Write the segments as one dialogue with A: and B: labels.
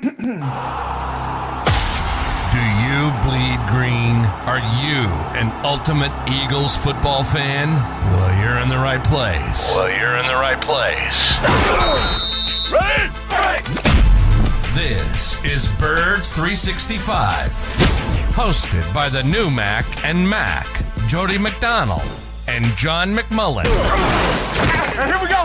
A: Do you bleed green? Are you an ultimate Eagles football fan? Well, you're in the right place. This is Birds 365, hosted by the new Mac and Mac, Jody McDonald and John McMullen.
B: Here we go.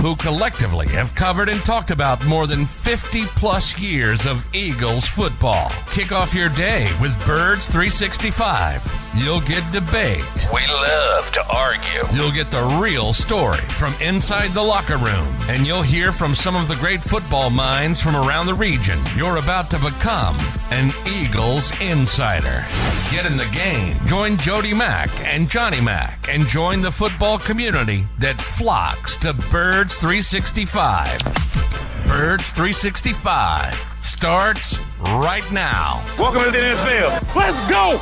A: Who collectively have covered and talked about more than 50 plus years of Eagles football. Kick off your day with Birds 365. You'll get debate.
C: We love to argue.
A: You'll get the real story from inside the locker room. And you'll hear from some of the great football minds from around the region. You're about to become an Eagles insider. Get in the game. Join Jody Mack and Johnny Mack and join the football community that flocks to Birds 365. Birds 365 starts right now.
B: Welcome to the NFL. Let's go.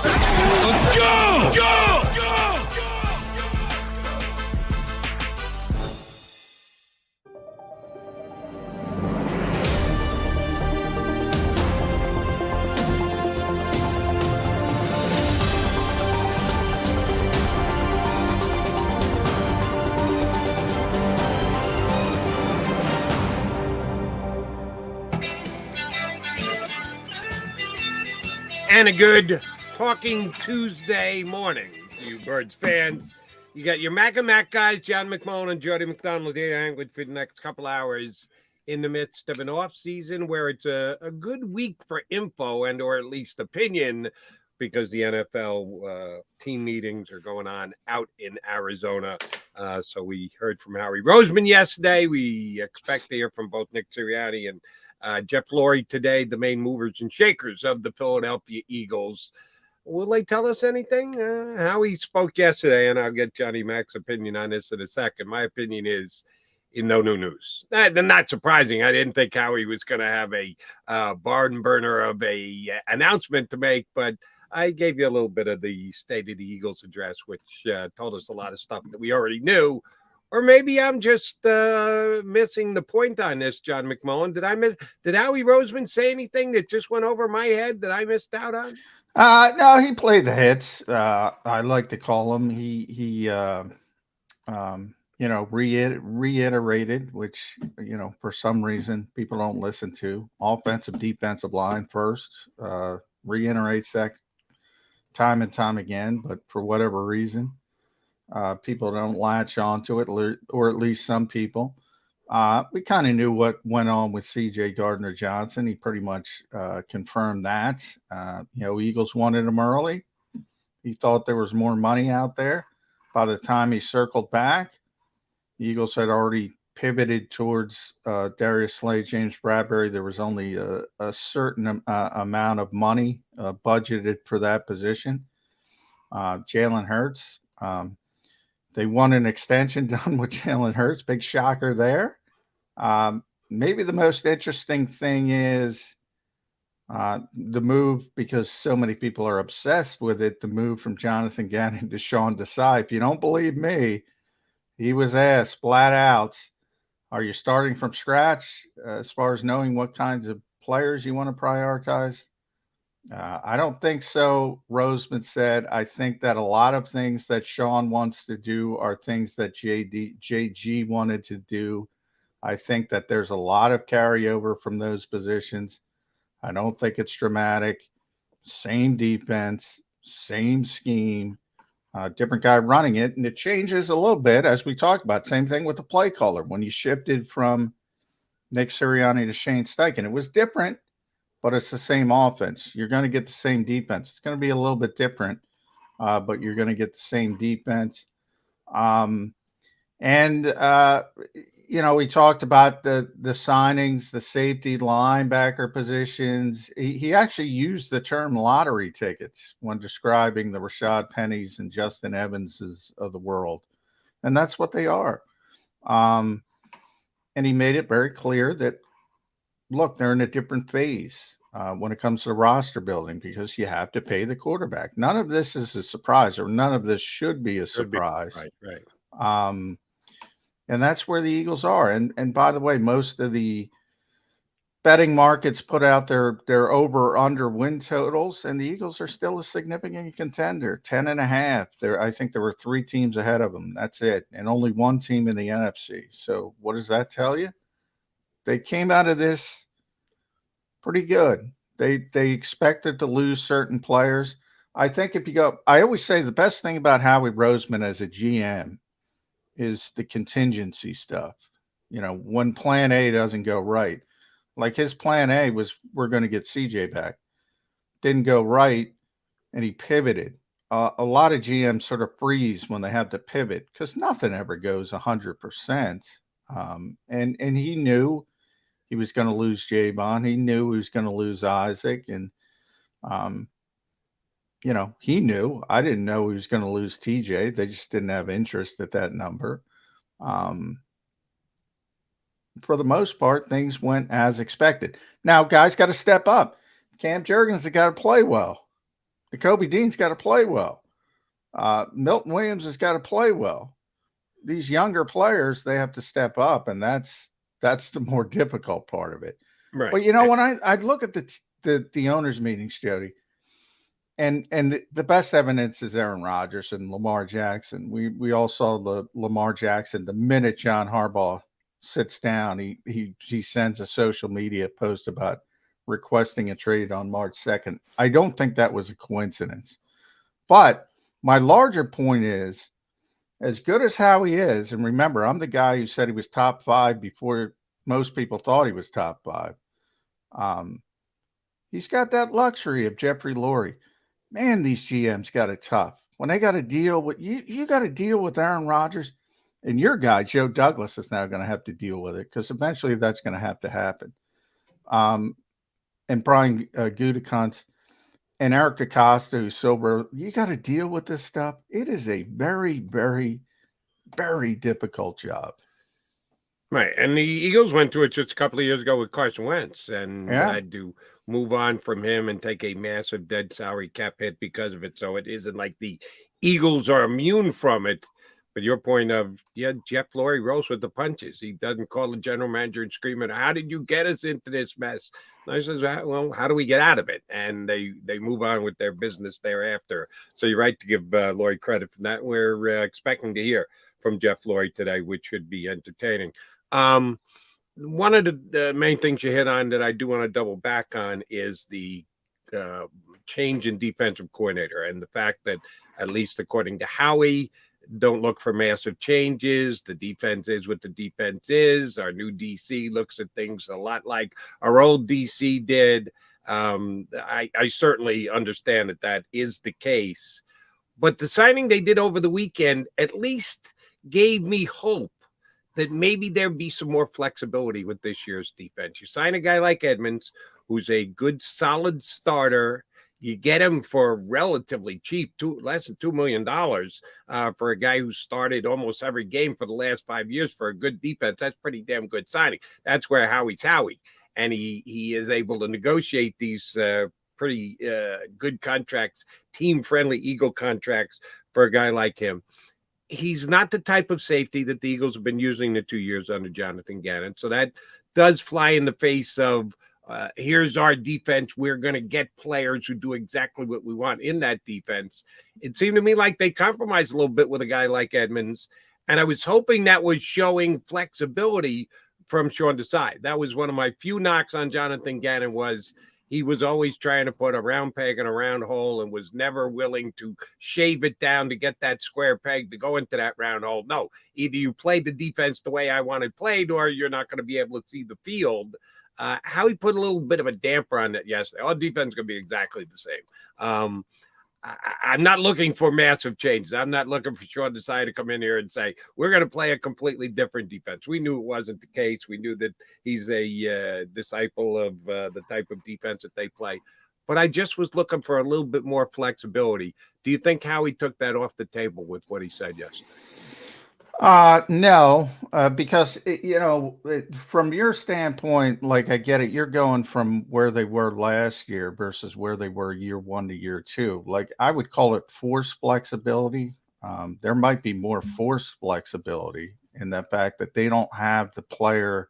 B: And a good Talking Tuesday morning, you Birds fans. You got your Mac and Mac guys, John McMullen and Jody McDonald, here to hang with for the next couple hours in the midst of an off season where it's a good week for info and or at least opinion, because the NFL team meetings are going on out in Arizona. So we heard from Howie Roseman yesterday. We expect to hear from both Nick Sirianni and Jeff Lurie today, the main movers and shakers of the Philadelphia Eagles. Will they tell us anything? Howie spoke yesterday, and I'll get Johnny Mac's opinion on this in a second. My opinion is no new news. Not surprising. I didn't think Howie was going to have a barn burner of a announcement to make, but I gave you a little bit of the State of the Eagles address, which told us a lot of stuff that we already knew. Or maybe I'm just missing the point on this, John McMullen. Did Howie Roseman say anything that just went over my head that I missed out on?
D: No, he played the hits. I like to call him. He reiterated, which, for some reason people don't listen to. Offensive, defensive line first. Reiterates that time and time again, but for whatever reason, people don't latch onto it, or at least some people. We kind of knew what went on with C.J. Gardner-Johnson. He pretty much confirmed that. Eagles wanted him early. He thought there was more money out there. By the time he circled back, the Eagles had already pivoted towards Darius Slay, James Bradbury. There was only a certain amount of money budgeted for that position. Jalen Hurts. They want an extension done with Jalen Hurts. Big shocker there. Maybe the most interesting thing is the move, because so many people are obsessed with it, the move from Jonathan Gannon to Sean Desai. If you don't believe me, he was asked flat out, are you starting from scratch as far as knowing what kinds of players you want to prioritize? I don't think so, Roseman said. I think that a lot of things that Sean wants to do are things that JG wanted to do. I think that there's a lot of carryover from those positions. I don't think it's dramatic. Same defense, same scheme, different guy running it. And it changes a little bit, as we talked about. Same thing with the play caller. When you shifted from Nick Sirianni to Shane Steichen, it was different. But it's the same offense. You're going to get the same defense. It's going to be a little bit different, but you're going to get the same defense. We talked about the signings, the safety, linebacker positions. He actually used the term lottery tickets when describing the Rashad Pennies and Justin Evanses of the world. And that's what they are. And he made it very clear that, look, they're in a different phase when it comes to roster building, because you have to pay the quarterback. None of this is a surprise, or none of this should be a surprise.
B: Right.
D: And that's where the Eagles are. And by the way, most of the betting markets put out their over or under win totals, and the Eagles are still a significant contender, 10.5. I think there were 3 teams ahead of them. That's it. And only 1 team in the NFC. So what does that tell you? They came out of this pretty good. They expected to lose certain players. I think if you go, I always say the best thing about Howie Roseman as a GM is the contingency stuff. You know, when plan A doesn't go right. Like his plan A was, we're going to get CJ back. Didn't go right, and he pivoted. A lot of GMs sort of freeze when they have to pivot because nothing ever goes 100%. And he knew he was going to lose Javon. He knew he was going to lose Isaac. And, you know, he knew. I didn't know he was going to lose TJ. They just didn't have interest at that number. For the most part, things went as expected. Now, guys got to step up. Cam Jurgens has got to play well. Jacoby Dean's got to play well. Milton Williams has got to play well. These younger players, they have to step up, and that's the more difficult part of it.
B: Right.
D: But, you know, when I look at the owners' meetings, Jody, and the best evidence is Aaron Rodgers and Lamar Jackson. We all saw the Lamar Jackson the minute John Harbaugh sits down, he sends a social media post about requesting a trade on March 2nd. I don't think that was a coincidence. But my larger point is, as good as Howie is, and remember, I'm the guy who said he was top 5 before most people thought he was top 5. He's got that luxury of Jeffrey Lurie. Man, these GMs got it tough. When they got to deal with you got to deal with Aaron Rodgers. And your guy, Joe Douglas, is now going to have to deal with it because eventually that's going to have to happen. And Brian Gutekunst and Eric DeCosta, who's sober, you got to deal with this stuff. It is a very, very, very difficult job.
B: Right. And the Eagles went through it just a couple of years ago with Carson Wentz and had to move on from him and take a massive dead salary cap hit because of it. So it isn't like the Eagles are immune from it. But your point of, Jeff Lurie rolls with the punches. He doesn't call the general manager and scream at, how did you get us into this mess? And I says, well, how do we get out of it? And they move on with their business thereafter. So you're right to give Lurie credit for that. We're expecting to hear from Jeff Lurie today, which should be entertaining. One of the main things you hit on that I do want to double back on is the change in defensive coordinator and the fact that, at least according to Howie, don't look for massive changes. The defense is what the defense is. Our new DC looks at things a lot like our old DC did. I certainly understand that is the case. But the signing they did over the weekend at least gave me hope that maybe there'd be some more flexibility with this year's defense. You sign a guy like Edmonds, who's a good, solid starter. You get him for relatively cheap, less than $2 million for a guy who started almost every game for the last 5 years for a good defense. That's pretty damn good signing. That's where Howie's Howie. And he is able to negotiate these pretty good contracts, team-friendly Eagle contracts for a guy like him. He's not the type of safety that the Eagles have been using the 2 years under Jonathan Gannon. So that does fly in the face of, here's our defense. We're going to get players who do exactly what we want in that defense. It seemed to me like they compromised a little bit with a guy like Edmonds. And I was hoping that was showing flexibility from Sean Desai. That was one of my few knocks on Jonathan Gannon, was he was always trying to put a round peg in a round hole and was never willing to shave it down to get that square peg to go into that round hole. No, either you play the defense the way I want it played, or you're not going to be able to see the field. How he put a little bit of a damper on that yesterday. Our defense is going to be exactly the same. I'm not looking for massive changes. I'm not looking for Sean Desai to come in here and say, we're going to play a completely different defense. We knew it wasn't the case. We knew that he's a disciple of the type of defense that they play. But I just was looking for a little bit more flexibility. Do you think Howie took that off the table with what he said yesterday?
D: No, because, from your standpoint, like, I get it. You're going from where they were last year versus where they were year 1 to year 2. Like, I would call it forced flexibility. There might be more forced flexibility in the fact that they don't have the player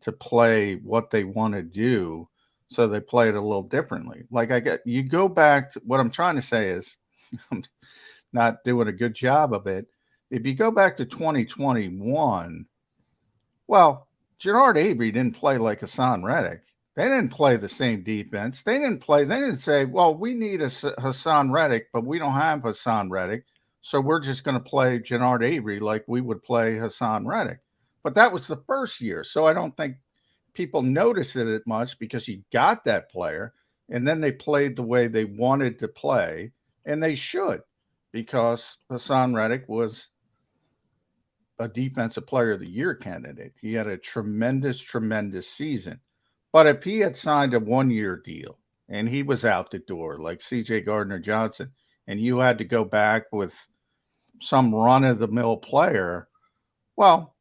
D: to play what they want to do. So they play it a little differently. Like you go back to what I'm trying to say is I'm not doing a good job of it. If you go back to 2021, well, Gerard Avery didn't play like Hassan Reddick. They didn't play the same defense. They didn't say, well, we need a Hassan Reddick, but we don't have Hassan Reddick. So we're just going to play Gerard Avery like we would play Hassan Reddick. But that was the first year. So I don't think people noticed it much because you got that player. And then they played the way they wanted to play. And they should, because Hassan Reddick was a defensive player of the year candidate. He had a tremendous, tremendous season. But if he had signed a 1-year deal and he was out the door like CJ Gardner-Johnson, and you had to go back with some run-of-the-mill player, well,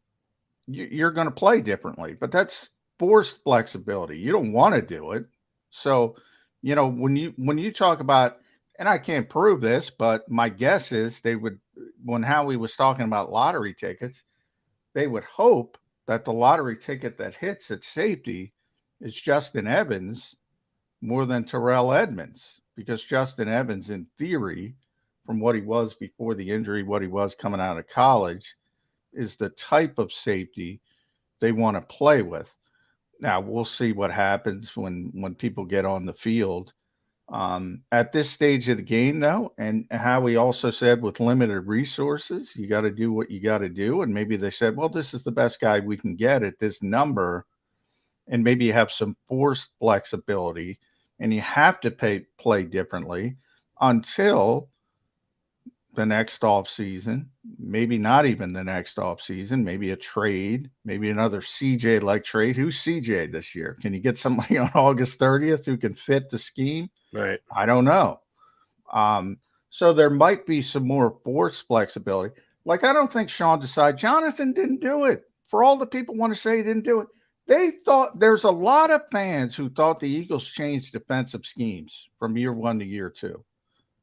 D: you're going to play differently. But that's forced flexibility. You don't want to do it. So, when you talk about, and I can't prove this, but my guess is they would, when Howie was talking about lottery tickets, they would hope that the lottery ticket that hits at safety is Justin Evans more than Terrell Edmonds, because Justin Evans, in theory, from what he was before the injury, what he was coming out of college, is the type of safety they want to play with. Now, we'll see what happens when people get on the field. At this stage of the game, though, and Howie also said with limited resources, you got to do what you got to do. And maybe they said, well, this is the best guy we can get at this number. And maybe you have some forced flexibility and you have to play differently until the next off season, maybe not even the next off season, maybe a trade, maybe another CJ like trade. Who's CJ this year? Can you get somebody on August 30th who can fit the scheme?
B: Right.
D: I don't know. So there might be some more forced flexibility. Like, I don't think Sean Desai, Jonathan didn't do it. For all the people want to say he didn't do it, they thought, there's a lot of fans who thought the Eagles changed defensive schemes from year 1 to year 2.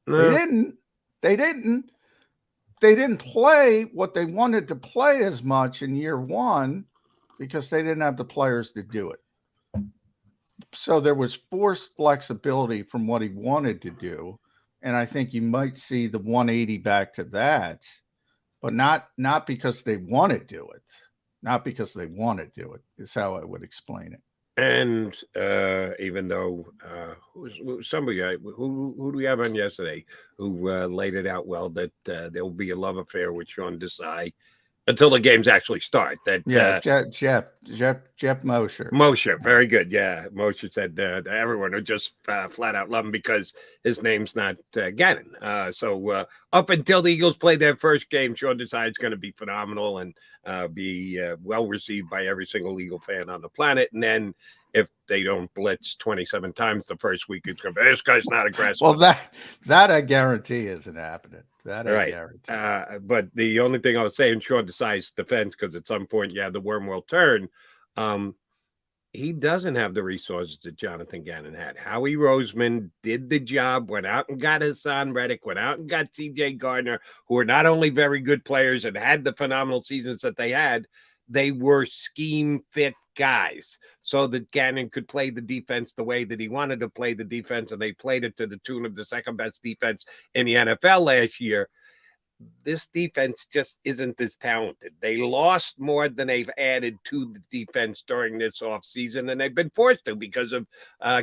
B: No.
D: They didn't play what they wanted to play as much in year 1 because they didn't have the players to do it. So there was forced flexibility from what he wanted to do. And I think you might see the 180 back to that, but not because they want to do it. Not because they want to do it, is how I would explain it.
B: And even though somebody who do we have on yesterday who laid it out well, that there will be a love affair with Sean Desai until the games actually start. That Jeff Mosher, very good. Yeah, Mosher said everyone would just flat out love him because his name's not Gannon. So up until the Eagles play their first game, Sean Desai is going to be phenomenal and be well received by every single Eagle fan on the planet. And then if they don't blitz 27 times the first week, it's going to be, this guy's not aggressive.
D: Well, that I guarantee isn't happening. That I guarantee.
B: But the only thing I was saying, Sean Desai's defense, because at some point, the worm will turn. He doesn't have the resources that Jonathan Gannon had. Howie Roseman did the job, went out and got Hassan Reddick, went out and got CJ Gardner, who are not only very good players and had the phenomenal seasons that they had, they were scheme fit guys so that Gannon could play the defense the way that he wanted to play the defense. And they played it to the tune of the second best defense in the NFL last year. This defense just isn't as talented. They lost more than they've added to the defense during this offseason, and they've been forced to because of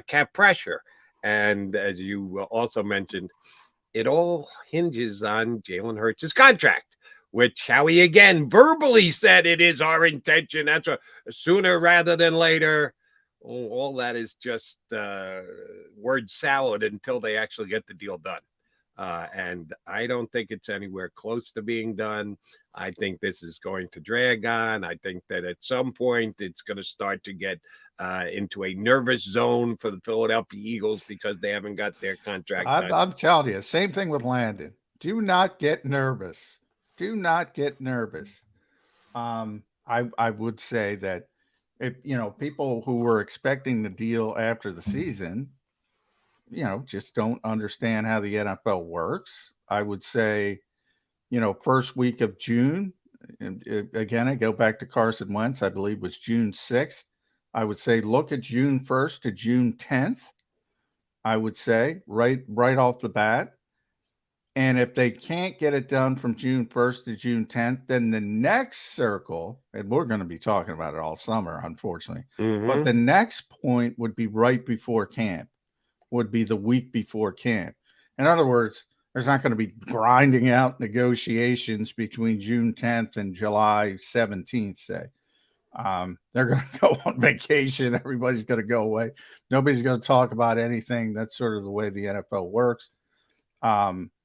B: cap pressure. And as you also mentioned, it all hinges on Jalen Hurts' contract, which Howie again verbally said it is our intention. That's sooner rather than later. All that is just word salad until they actually get the deal done. And I don't think it's anywhere close to being done. I think this is going to drag on. I think that at some point it's going to start to get into a nervous zone for the Philadelphia Eagles because they haven't got their contract.
D: I'm telling you, same thing with Landon. Do not get nervous. Do not get nervous. I would say that if people who were expecting the deal after the season, just don't understand how the NFL works. I would say, first week of June, and again, I go back to Carson Wentz, I believe was June 6th. I would say look at June 1st to June 10th. I would say right off the bat. And if they can't get it done from June 1st to June 10th, then the next circle, and we're going to be talking about it all summer, unfortunately, but the next point would be right before camp, would be the week before camp. In other words, there's not going to be grinding out negotiations between June 10th and July 17th, say. They're going to go on vacation. Everybody's going to go away. Nobody's going to talk about anything. That's sort of the way the NFL works.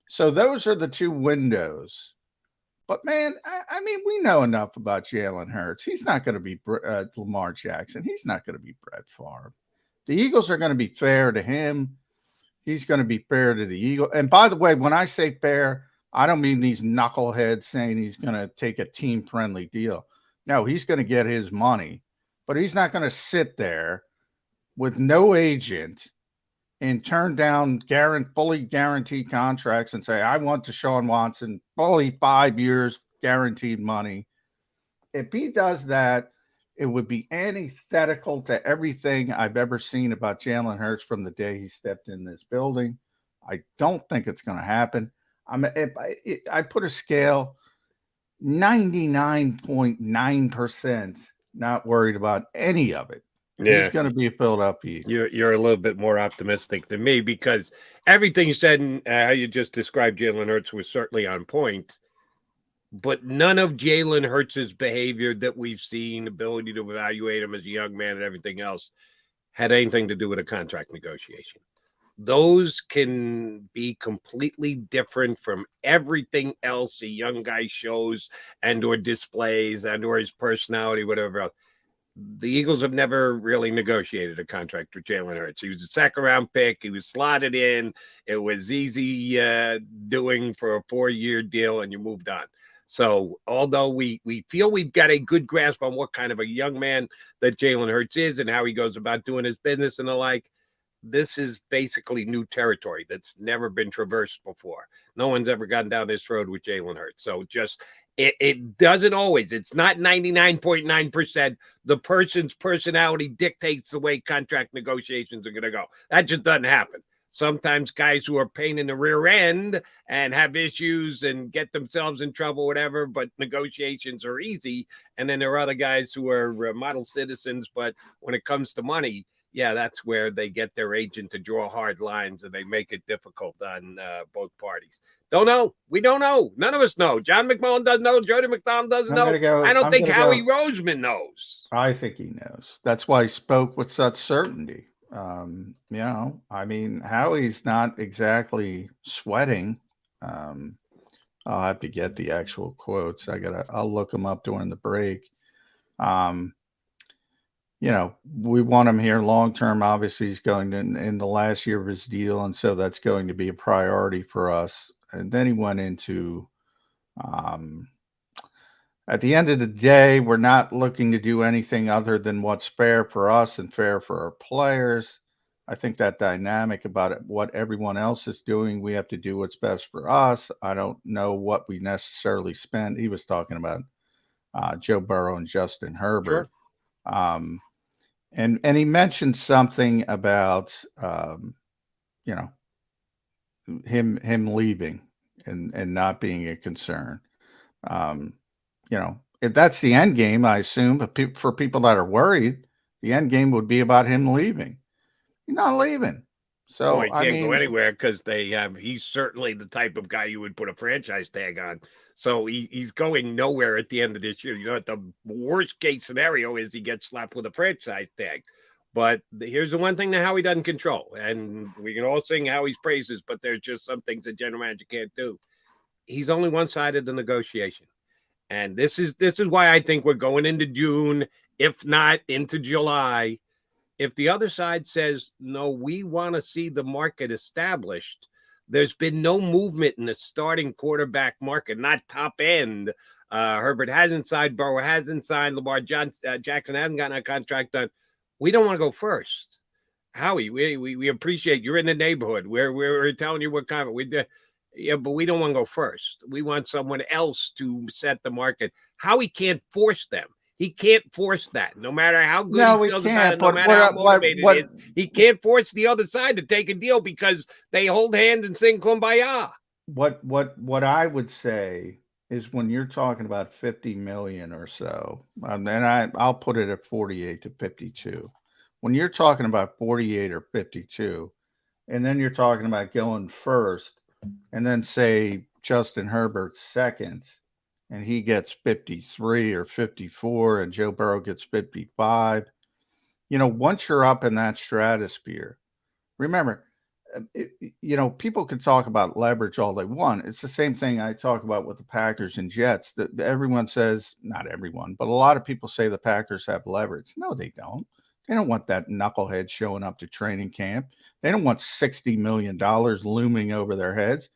D: So those are the two windows. But, man, I mean, we know enough about Jalen Hurts. He's not going to be Lamar Jackson. He's not going to be Brett Favre. The Eagles are going to be fair to him. He's going to be fair to the Eagles. And, by the way, when I say fair, I don't mean these knuckleheads saying he's going to take a team-friendly deal. No, he's going to get his money. But he's not going to sit there with no agent and turn down fully guaranteed contracts and say, I want Deshaun Watson fully 5 years guaranteed money. If he does that, it would be antithetical to everything I've ever seen about Jalen Hurts from the day he stepped in this building. I don't think it's going to happen. I put a scale, 99.9% not worried about any of it. Yeah. He's going to be a Philadelphia.
B: You're a little bit more optimistic than me, because everything you said and how you just described Jalen Hurts was certainly on point. But none of Jalen Hurts' behavior that we've seen, ability to evaluate him as a young man and everything else, had anything to do with a contract negotiation. Those can be completely different from everything else a young guy shows and or displays and or his personality, whatever else. The Eagles have never really negotiated a contract with Jalen Hurts. He was a second-round pick. He was slotted in. It was easy doing for a 4-year deal, and you moved on. So although we feel we've got a good grasp on what kind of a young man that Jalen Hurts is and how he goes about doing his business and the like, this is basically new territory that's never been traversed before. No one's ever gone down this road with Jalen Hurts. So just it doesn't always. It's not 99.9%. The person's personality dictates the way contract negotiations are going to go. That just doesn't happen. Sometimes guys who are pain in the rear end and have issues and get themselves in trouble, whatever, but negotiations are easy. And then there are other guys who are model citizens, but when it comes to money, yeah, that's where they get their agent to draw hard lines and they make it difficult on both parties. Don't know. We don't know. None of us know. John McMullen doesn't know. Jody McDonald doesn't know. I don't think Howie Roseman knows.
D: I think he knows. That's why he spoke with such certainty. You know, I mean, Howie's not exactly sweating. I'll have to get the actual quotes. I'll look them up during the break. You know, we want him here long-term. Obviously, he's going in the last year of his deal, and so that's going to be a priority for us. And then he went into, at the end of the day, we're not looking to do anything other than what's fair for us and fair for our players. I think that dynamic about it, what everyone else is doing, we have to do what's best for us. I don't know what we necessarily spend. He was talking about Joe Burrow and Justin Herbert. Sure. And he mentioned something about, you know, him leaving and not being a concern. You know, if that's the end game, I assume, but for people that are worried, the end game would be about him leaving. He's not leaving. So
B: he can't go anywhere because he's certainly the type of guy you would put a franchise tag on. So he's going nowhere at the end of this year. You know, the worst case scenario is he gets slapped with a franchise tag. But here's the one thing that Howie doesn't control. And we can all sing Howie's praises, but there's just some things the general manager can't do. He's only one side of the negotiation. And this is why I think we're going into June, if not into July. If the other side says, no, we want to see the market established, there's been no movement in the starting quarterback market, not top end. Herbert hasn't signed, Burrow hasn't signed, Lamar Jackson hasn't gotten a contract done. We don't want to go first. Howie, we appreciate you're in the neighborhood. We're telling you what kind of yeah, but we don't want to go first. We want someone else to set the market. Howie can't force them. He can't force that. No matter how good
D: No,
B: he
D: we
B: feels about
D: can't.
B: it, no
D: But
B: matter how motivated
D: what,
B: he is, he can't force the other side to take a deal because they hold hands and sing Kumbaya.
D: what I would say is when you're talking about 50 million or so, and I'll put it at 48 to 52. When you're talking about 48 or 52, and then you're talking about going first, and then say Justin Herbert's second, and he gets 53 or 54, and Joe Burrow gets 55. Once you're up in that stratosphere, remember, people can talk about leverage all they want. It's the same thing I talk about with the Packers and Jets. That everyone says, not everyone, but a lot of people say the Packers have leverage. No, they don't. They don't want that knucklehead showing up to training camp. They don't want $60 million looming over their heads.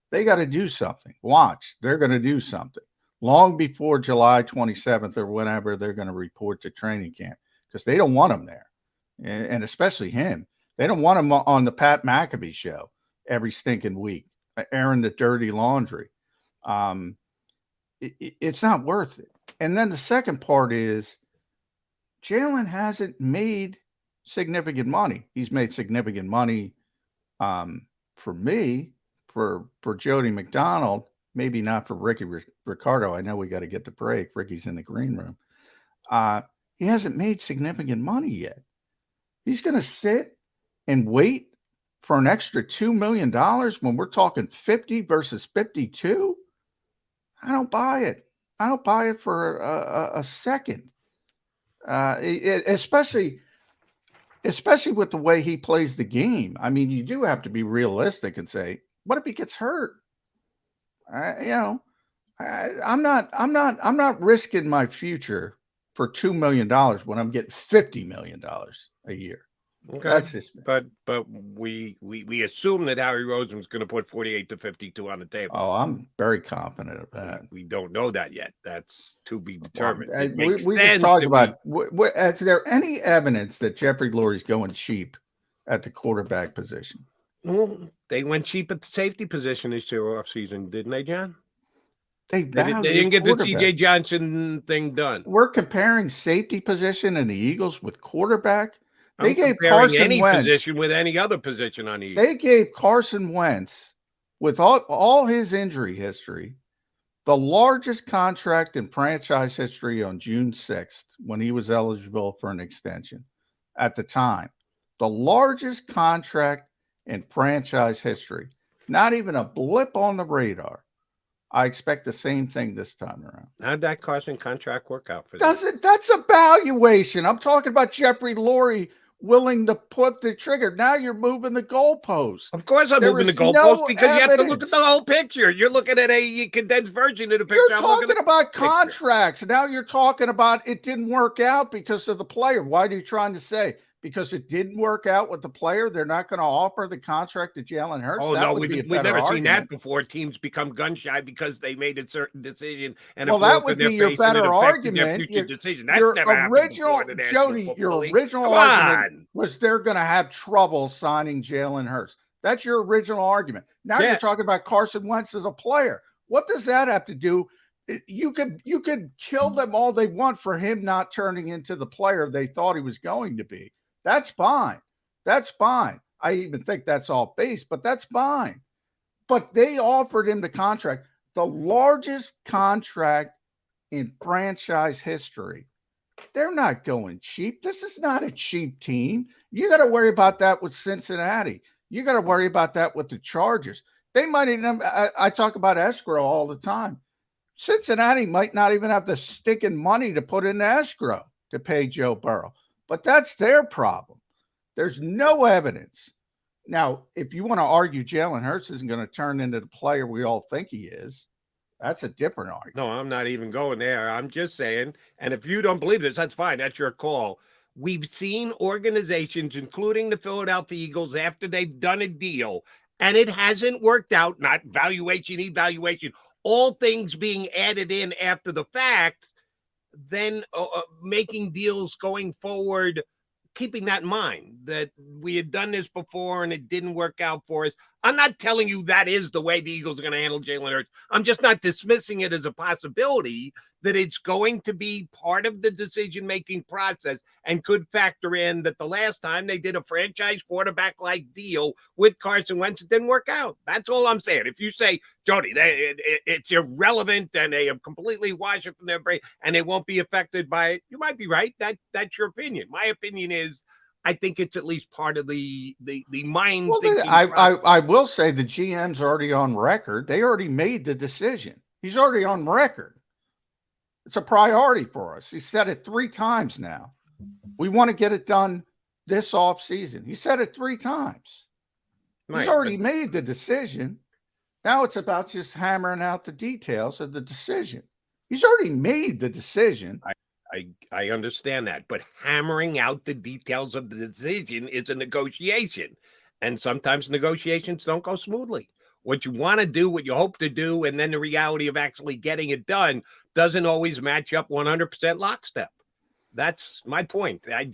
D: They got to do something. Watch, they're going to do something long before July 27th or whenever they're going to report to training camp, because they don't want him there, and especially him. They don't want him on the Pat McAfee show every stinking week, airing the dirty laundry. It's not worth it. And then the second part is Jalen hasn't made significant money. He's made significant money for me, for Jody McDonald, maybe not for Ricky Ricardo. I know we got to get the break. Ricky's in the green room. He hasn't made significant money yet. He's going to sit and wait for an extra $2 million when we're talking 50 versus 52. I don't buy it. I don't buy it for a second. Especially with the way he plays the game. I mean, you do have to be realistic and say, what if he gets hurt? I'm not risking my future for $2 million when I'm getting $50 million a year.
B: Okay,
D: that's just me.
B: But we assume that Harry Rosen's going to put 48 to 52 on the table.
D: Oh, I'm very confident of that.
B: We don't know that yet. That's to be determined.
D: We just talked about. Is there any evidence that Jeffrey Lurie's going cheap at the quarterback position?
B: Well, they went cheap at the safety position this year offseason, didn't they, John? They didn't get the TJ Johnson thing done.
D: We're comparing safety position in the Eagles with quarterback. They gave Carson Wentz
B: position with any other position on the Eagles.
D: They gave Carson Wentz, with all his injury history, the largest contract in franchise history on June 6th when he was eligible for an extension. At the time, the largest contract in franchise history. Not even a blip on the radar. I expect the same thing this time around.
B: How'd that Carson contract work out for them?
D: That's a valuation. I'm talking about Jeffrey Lurie willing to put the trigger. Now you're moving the goalpost.
B: Of course I'm moving the goalpost because you have to look at the whole picture. You're looking at a condensed version of the picture.
D: You're talking about contracts. Now you're talking about it didn't work out because of the player. Why are you trying to say? Because it didn't work out with the player, they're not going to offer the contract to Jalen Hurts?
B: Oh, no, we've never seen that before. Teams become gun-shy because they made a certain decision. And
D: that would be your better argument.
B: Your original,
D: Jody, your original argument was they're going to have trouble signing Jalen Hurts. That's your original argument. Now you're talking about Carson Wentz as a player. What does that have to do? You could kill them all they want for him not turning into the player they thought he was going to be. That's fine. That's fine. I even think that's all base, but that's fine. But they offered him the contract, the largest contract in franchise history. They're not going cheap. This is not a cheap team. You got to worry about that with Cincinnati. You got to worry about that with the Chargers. They might even, I talk about escrow all the time. Cincinnati might not even have the stinking money to put in escrow to pay Joe Burrow. But that's their problem. There's no evidence. Now, if you want to argue Jalen Hurts isn't going to turn into the player we all think he is, that's a different argument.
B: No, I'm not even going there. I'm just saying, and if you don't believe this, that's fine. That's your call. We've seen organizations, including the Philadelphia Eagles, after they've done a deal, and it hasn't worked out, not valuation, evaluation, all things being added in after the fact, then making deals going forward, keeping that in mind, that we had done this before and it didn't work out for us. I'm not telling you that is the way the Eagles are going to handle Jalen Hurts. I'm just not dismissing it as a possibility that it's going to be part of the decision-making process and could factor in that the last time they did a franchise quarterback-like deal with Carson Wentz, it didn't work out. That's all I'm saying. If you say, Jody, it's irrelevant and they have completely washed it from their brain and they won't be affected by it, you might be right. That's your opinion. My opinion is I think it's at least part of the mind thinking.
D: I will say the GM's already on record. They already made the decision. He's already on record. It's a priority for us. He said it 3 times now. We want to get it done this offseason. He said it 3 times. He's already made the decision. Now it's about just hammering out the details of the decision. He's already made the decision.
B: I understand that, but hammering out the details of the decision is a negotiation, and sometimes negotiations don't go smoothly. What you want to do, what you hope to do, and then the reality of actually getting it done doesn't always match up 100% lockstep. That's my point. I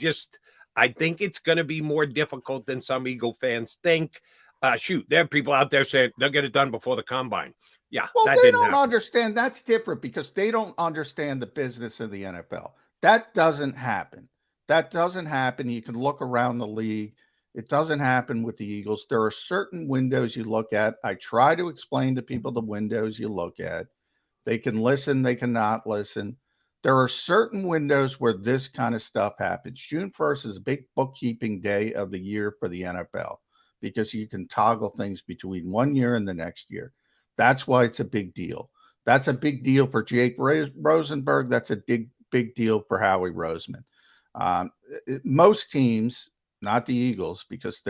B: think it's going to be more difficult than some Eagle fans think. Shoot, there are people out there saying they'll get it done before the combine. Yeah,
D: well, they don't understand. That's different because they don't understand the business of the NFL. That doesn't happen. That doesn't happen. You can look around the league. It doesn't happen with the Eagles. There are certain windows you look at. I try to explain to people the windows you look at. They can listen. They cannot listen. There are certain windows where this kind of stuff happens. June 1st is a big bookkeeping day of the year for the NFL because you can toggle things between one year and the next year. That's why it's a big deal. That's a big deal for Jake Rosenberg. That's a big deal for Howie Roseman. Most teams, not the Eagles, because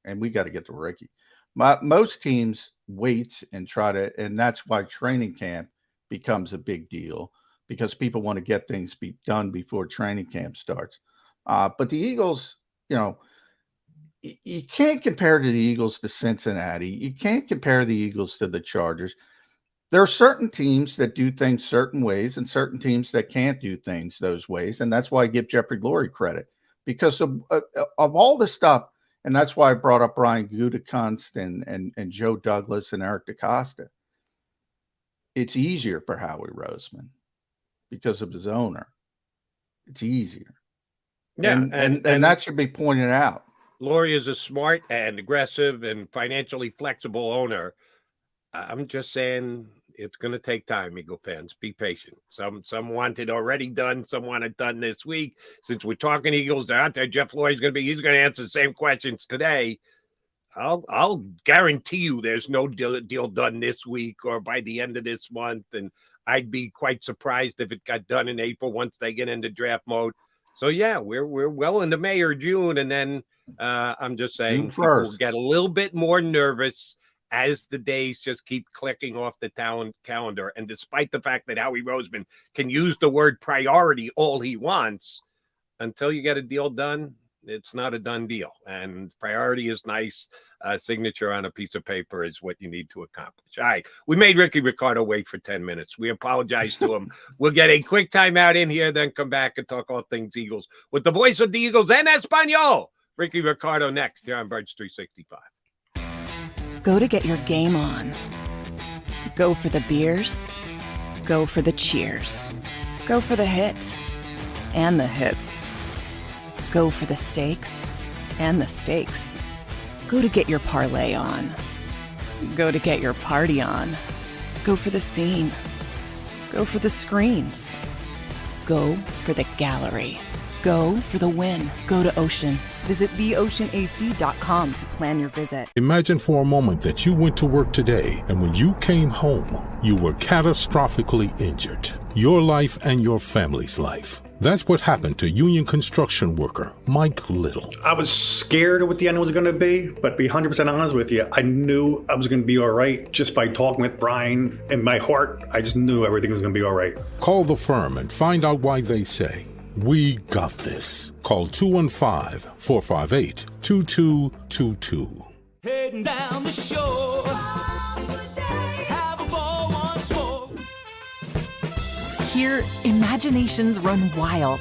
D: and we got to get to Ricky. Most teams wait and try to, and that's why training camp becomes a big deal because people want to get things done before training camp starts. But the Eagles, you can't compare the Eagles to Cincinnati. You can't compare the Eagles to the Chargers. There are certain teams that do things certain ways and certain teams that can't do things those ways. And that's why I give Jeffrey Lurie credit because of all this stuff. And that's why I brought up Brian Gutekunst and Joe Douglas and Eric DeCosta. It's easier for Howie Roseman because of his owner. It's easier.
B: Yeah,
D: and that should be pointed out.
B: Lurie is a smart and aggressive and financially flexible owner. I'm just saying it's going to take time, Eagle fans. Be patient. Some want it already done. Some want it done this week. Since we're talking Eagles, they're out there. Jeff Lurie's he's going to answer the same questions today. I'll guarantee you there's no deal done this week or by the end of this month. And I'd be quite surprised if it got done in April once they get into draft mode. So yeah, we're well into May or June, and then I'm just saying people get a little bit more nervous as the days just keep clicking off the calendar. And despite the fact that Howie Roseman can use the word priority all he wants, until you get a deal done, it's not a done deal. And priority is nice. Signature on a piece of paper is what you need to accomplish. All right. We made Ricky Ricardo wait for 10 minutes. We apologize to him. We'll get a quick timeout in here, then come back and talk all things Eagles with the voice of the Eagles and Espanol. Ricky Ricardo next here on Birds 365.
E: Go to get your game on. Go for the beers. Go for the cheers. Go for the hit and the hits. Go for the stakes and the stakes. Go to get your parlay on. Go to get your party on. Go for the scene. Go for the screens. Go for the gallery. Go for the win. Go to Ocean. Visit theoceanac.com to plan your visit.
F: Imagine for a moment that you went to work today and when you came home, you were catastrophically injured. Your life and your family's life. That's what happened to union construction worker Mike Little.
G: I was scared of what the end was going to be, but to be 100% honest with you, I knew I was going to be all right just by talking with Brian. In my heart, I just knew everything was going to be all right.
F: Call the firm and find out why they say, "We got this." Call 215-458-2222.
H: Heading down the shore. Have a ball once more.
I: Here, imaginations run wild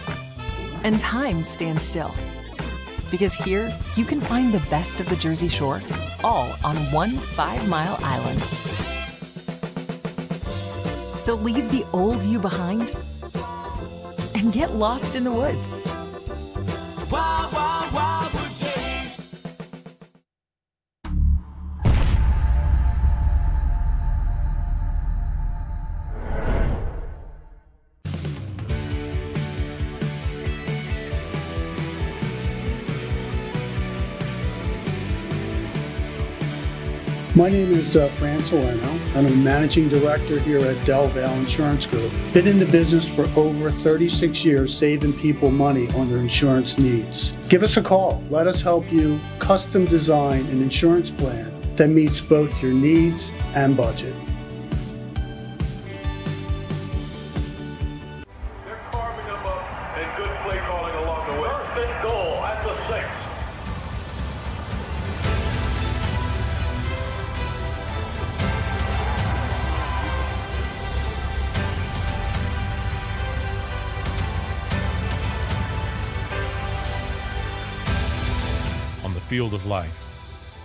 I: and time stands still. Because here, you can find the best of the Jersey Shore all on one 5-mile island. So leave the old you behind and get lost in the woods.
H: Wild, wild, wildwood days.
J: My name is Fran Salerno. I'm a managing director here at Del Valle Insurance Group. Been in the business for over 36 years, saving people money on their insurance needs. Give us a call. Let us help you custom design an insurance plan that meets both your needs and budget.
K: They're carving them up and good play calling along the way. First and goal at the 6.
L: On the field of life,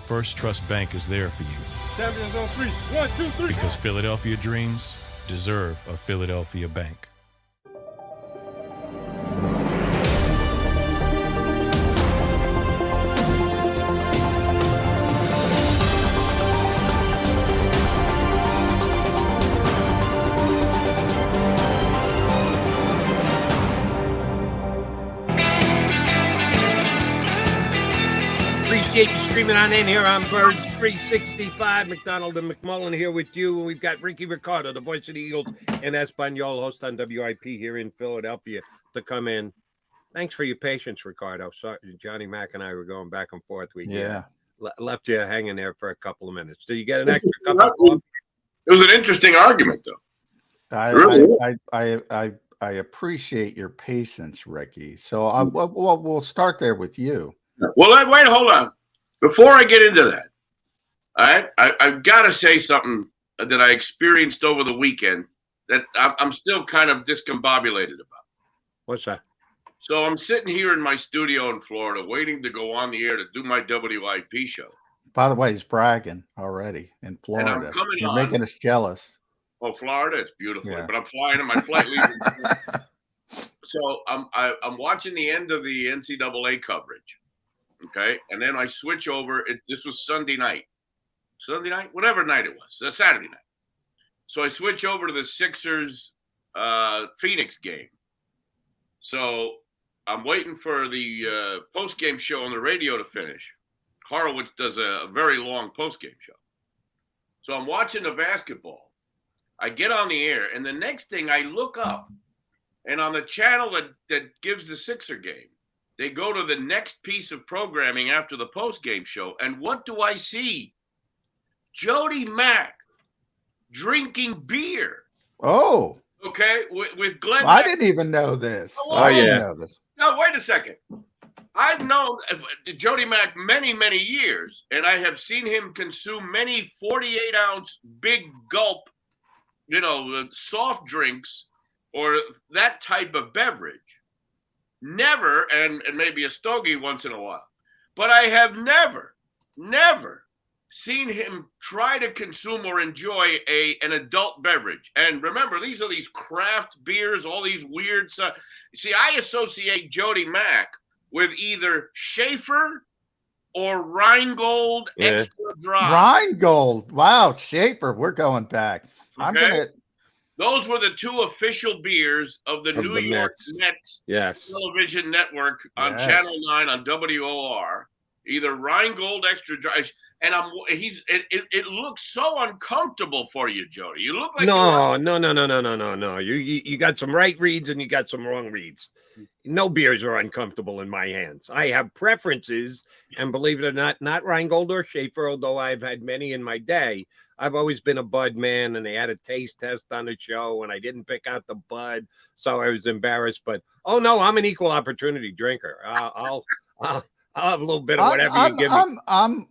L: First Trust Bank is there for you.
K: Champions on 3. 1, 2, 3.
L: Because Philadelphia dreams deserve a Philadelphia bank.
B: Appreciate you streaming on in here on Birds 365. McDonald and McMullen here with you. And we've got Ricky Ricardo, the voice of the Eagles, and Espanol, host on WIP here in Philadelphia, to come in. Thanks for your patience, Ricardo. Sorry, Johnny Mac and I were going back and forth. We left you hanging there for a couple of minutes. Did you get an extra cup of coffee?
M: It was an interesting argument, though.
D: I appreciate your patience, Ricky. So we'll start there with you.
M: Well, wait, hold on. Before I get into that, all right, I've got to say something that I experienced over the weekend that I'm still kind of discombobulated about.
B: What's that?
M: So I'm sitting here in my studio in Florida waiting to go on the air to do my WIP show.
D: By the way, he's bragging already in Florida.
M: And I'm coming
D: You're
M: on.
D: making us jealous.
M: Oh, Florida, it's beautiful.
D: Yeah.
M: But I'm flying in my flight leaving. So I'm watching the end of the NCAA coverage. Okay, and then I switch over. This was Sunday night, whatever night it was, Saturday night. So I switch over to the Sixers Phoenix game. So I'm waiting for the post-game show on the radio to finish. Horowitz does a very long post-game show. So I'm watching the basketball. I get on the air, and the next thing I look up, and on the channel that gives the Sixer game, they go to the next piece of programming after the post-game show, and what do I see? Jody Mack drinking beer.
D: Oh.
M: Okay, with Glenn.
D: I didn't even know this.
M: I
B: didn't
D: know this.
M: No, wait a second. I've known Jody Mack many, many years, and I have seen him consume many 48-ounce big gulp, soft drinks or that type of beverage. Never, and maybe a stogie once in a while, but I have never seen him try to consume or enjoy an adult beverage. And remember, these are these craft beers, all these weird stuff. See, I associate Jody Mack with either Schaefer or Rheingold Extra Dry.
D: Rheingold. Wow, Schaefer. We're going back.
M: Okay? Those were the two official beers of the New York Mets television network on Channel 9 on WOR. Either Rheingold Extra Dry, and it looks so uncomfortable for you, Jody. You look like
B: no. You got some right reads and you got some wrong reads. No beers are uncomfortable in my hands. I have preferences, and believe it or not Rheingold or Schaefer, although I've had many in my day. I've always been a Bud man, and they had a taste test on the show, and I didn't pick out the Bud, so I was embarrassed. But I'm an equal opportunity drinker. I'll have a little bit of whatever you give me.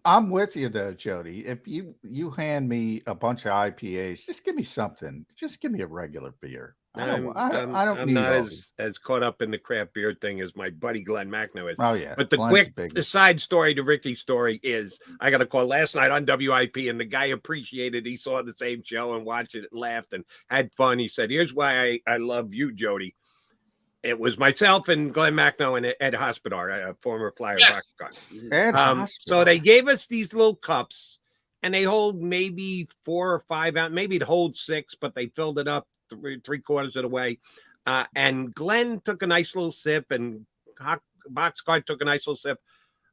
D: I'm with you though, Jody. If you hand me a bunch of IPAs, just give me something. Just give me a regular beer. I don't
B: I'm
D: need
B: not
D: all
B: as caught up in the craft beer thing as my buddy Glenn Macno is.
D: Oh yeah.
B: But the
D: Glenn's
B: quick
D: big.
B: side story to Ricky's story is I got a call last night on WIP, and the guy appreciated. He saw the same show and watched it and laughed and had fun. He said, "Here's why I love you, Jody." It was myself and Glenn Macno and Ed Hospodar, a former Flyer boxcar. So they gave us these little cups, and they hold maybe 4 or 5 ounces. Maybe it holds 6, but they filled it up three-quarters of the way. And Glenn took a nice little sip, and Boxcar took a nice little sip.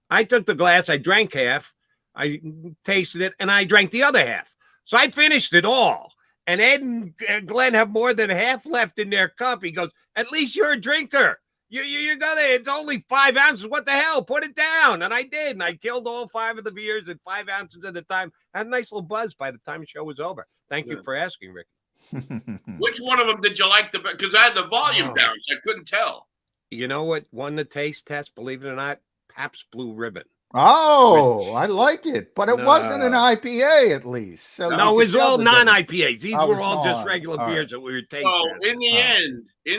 B: I took the glass, I drank half, I tasted it, and I drank the other half. So I finished it all. And Ed and Glenn have more than half left in their cup. He goes, "At least you're a drinker. You're gonna, it's only 5 ounces. What the hell? Put it down." And I did. And I killed all 5 of the beers at 5 ounces at a time. Had a nice little buzz by the time the show was over. Thank you for asking, Ricky.
M: Which one of them did you like the best? Because I had the volume down, so I couldn't tell.
B: You know what won the taste test, believe it or not? Pabst Blue Ribbon.
D: Oh, I like it, but it wasn't an IPA at least. So
B: no, it was all non-IPAs. These were all just regular beers that we were tasting.
M: So in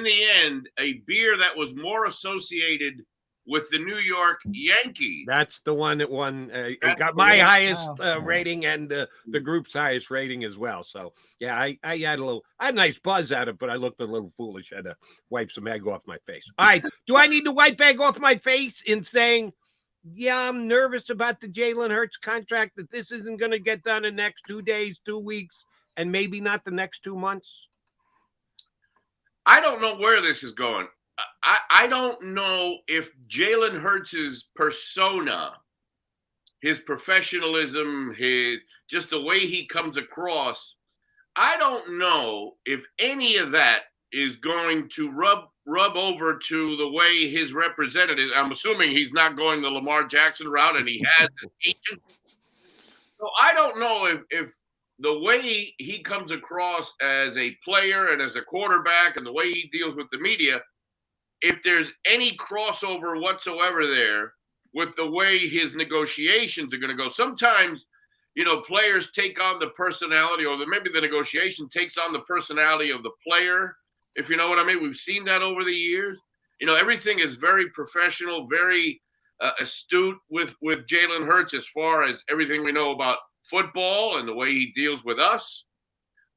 M: the end, a beer that was more associated with the New York Yankees.
B: That's the one that won. It got my highest rating and the group's highest rating as well. So yeah, I had a nice buzz at it, but I looked a little foolish. I had to wipe some egg off my face. All right, do I need to wipe egg off my face in saying, yeah, I'm nervous about the Jalen Hurts contract, that this isn't going to get done in the next 2 days, 2 weeks, and maybe not the next 2 months?
M: I don't know where this is going. I don't know if Jalen Hurts' persona, his professionalism, just the way he comes across, I don't know if any of that is going to rub over to the way his representative. I'm assuming he's not going the Lamar Jackson route, and he has an agent. So I don't know if the way he comes across as a player and as a quarterback and the way he deals with the media, if there's any crossover whatsoever there with the way his negotiations are going to go. Sometimes, players take on the personality, or maybe the negotiation takes on the personality of the player, if you know what I mean. We've seen that over the years. Everything is very professional, very astute with Jalen Hurts as far as everything we know about football and the way he deals with us.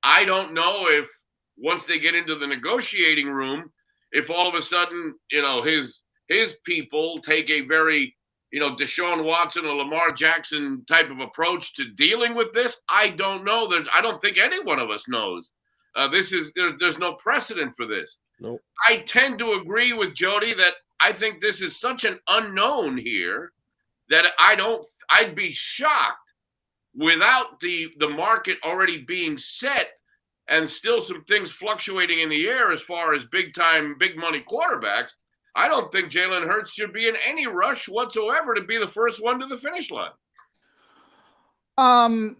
M: I don't know if once they get into the negotiating room, if all of a sudden, his people take a very, Deshaun Watson or Lamar Jackson type of approach to dealing with this. I don't know. I don't think any one of us knows. There's no precedent for this.
B: Nope.
M: I tend to agree with Jody that I think this is such an unknown here that I'd be shocked without the market already being set and still some things fluctuating in the air as far as big money quarterbacks. I don't think Jalen Hurts should be in any rush whatsoever to be the first one to the finish line.
D: I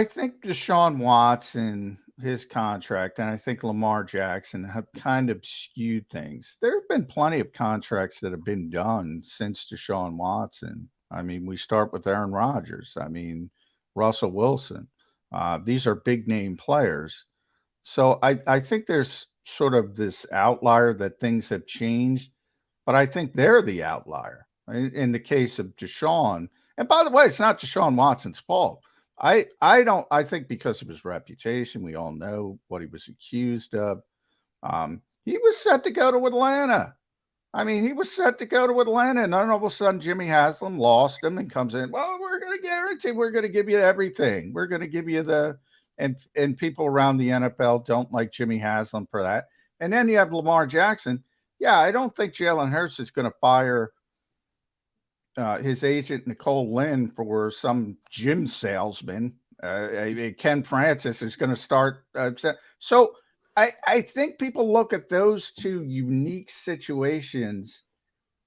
D: think Deshaun Watson, his contract, and I think Lamar Jackson have kind of skewed things. There have been plenty of contracts that have been done since Deshaun Watson. I mean, we start with Aaron Rodgers. I mean, Russell Wilson. These are big name players. So I think there's sort of this outlier that things have changed, but I think they're the outlier in the case of Deshaun. And by the way, it's not Deshaun Watson's fault. I think because of his reputation, we all know what he was accused of. He was set to go to Atlanta. I mean, he was set to go to Atlanta, and then all of a sudden Jimmy Haslam lost him and comes in. Well, we're going to guarantee we're going to give you everything. We're going to give you and people around the NFL don't like Jimmy Haslam for that. And then you have Lamar Jackson. Yeah, I don't think Jalen Hurts is going to fire his agent, Nicole Lynn, for some gym salesman. Ken Francis is going to start. So I think people look at those two unique situations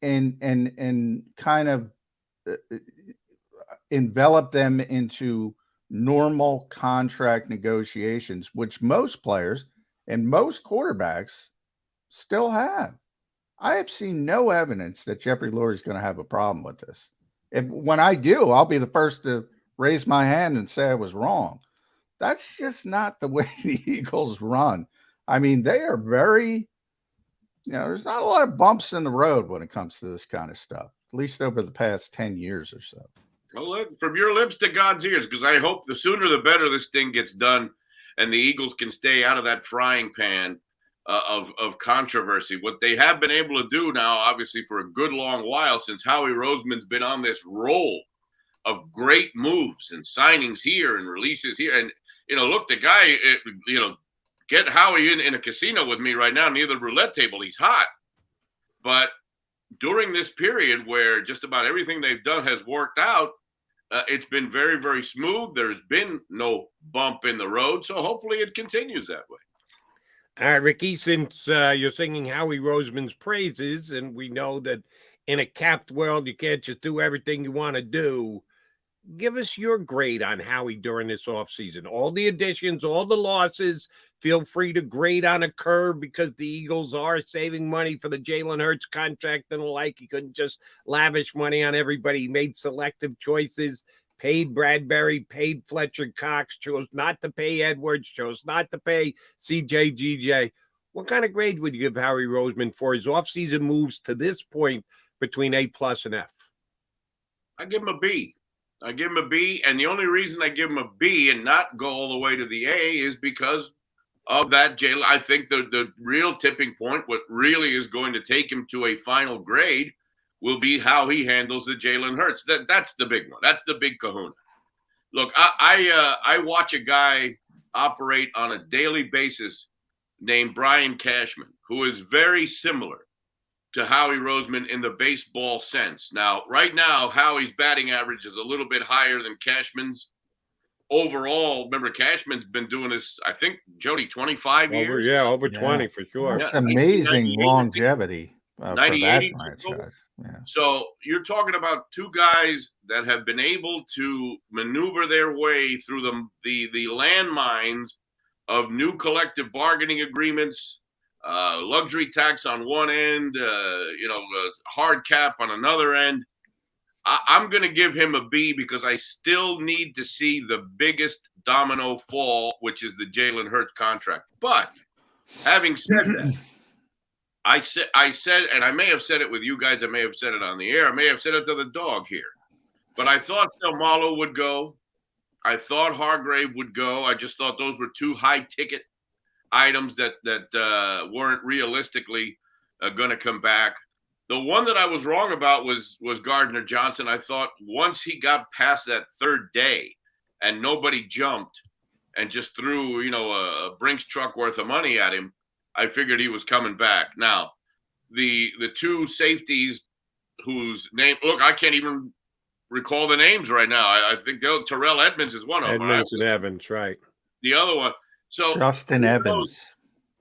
D: and kind of envelop them into normal contract negotiations, which most players and most quarterbacks still have. I have seen no evidence that Jeffrey Lurie is going to have a problem with this. When I do, I'll be the first to raise my hand and say I was wrong. That's just not the way the Eagles run. I mean, they are very, there's not a lot of bumps in the road when it comes to this kind of stuff, at least over the past 10 years or so.
M: Well, from your lips to God's ears, because I hope the sooner the better this thing gets done and the Eagles can stay out of that frying pan of controversy. What they have been able to do now, obviously, for a good long while since Howie Roseman's been on this roll of great moves and signings here and releases here. And, look, the guy, get Howie in a casino with me right now near the roulette table. He's hot. But during this period where just about everything they've done has worked out, it's been very, very smooth. There's been no bump in the road. So hopefully it continues that way.
B: All right, Ricky, since you're singing Howie Roseman's praises, and we know that in a capped world, you can't just do everything you want to do, give us your grade on Howie during this offseason. All the additions, all the losses, feel free to grade on a curve because the Eagles are saving money for the Jalen Hurts contract and the like. He couldn't just lavish money on everybody. He made selective choices, paid Bradbury, paid Fletcher Cox, chose not to pay Edwards, chose not to pay CJ. What kind of grade would you give Howie Roseman for his offseason moves to this point between A+ and F?
M: I give him a B. I give him a B, and the only reason I give him a B and not go all the way to the A is because of that Jalen. I think the real tipping point, what really is going to take him to a final grade, will be how he handles the Jalen Hurts. That's the big one. That's the big kahuna. Look, I watch a guy operate on a daily basis named Brian Cashman, who is very similar to Howie Roseman in the baseball sense. Now, right now, Howie's batting average is a little bit higher than Cashman's. Overall, remember, Cashman's been doing this, I think, Jody, 25 years?
B: Yeah, over 20 for sure.
D: That's amazing longevity for that franchise. Yeah.
M: So you're talking about two guys that have been able to maneuver their way through the landmines of new collective bargaining agreements, luxury tax on one end, hard cap on another end. I'm going to give him a B because I still need to see the biggest domino fall, which is the Jalen Hurts contract. But having said that, I said, and I may have said it with you guys, I may have said it on the air, I may have said it to the dog here, but I thought Selmalo would go. I thought Hargrave would go. I just thought those were two high-ticket items that weren't realistically going to come back. The one that I was wrong about was Gardner Johnson. I thought once he got past that third day and nobody jumped and just threw, a Brinks truck worth of money at him, I figured he was coming back. Now, the two safeties whose name, look, I can't even recall the names right now. I think Terrell Edmonds is one of them.
B: Edmonds and Evans, right.
M: The other one. So
D: Justin Evans.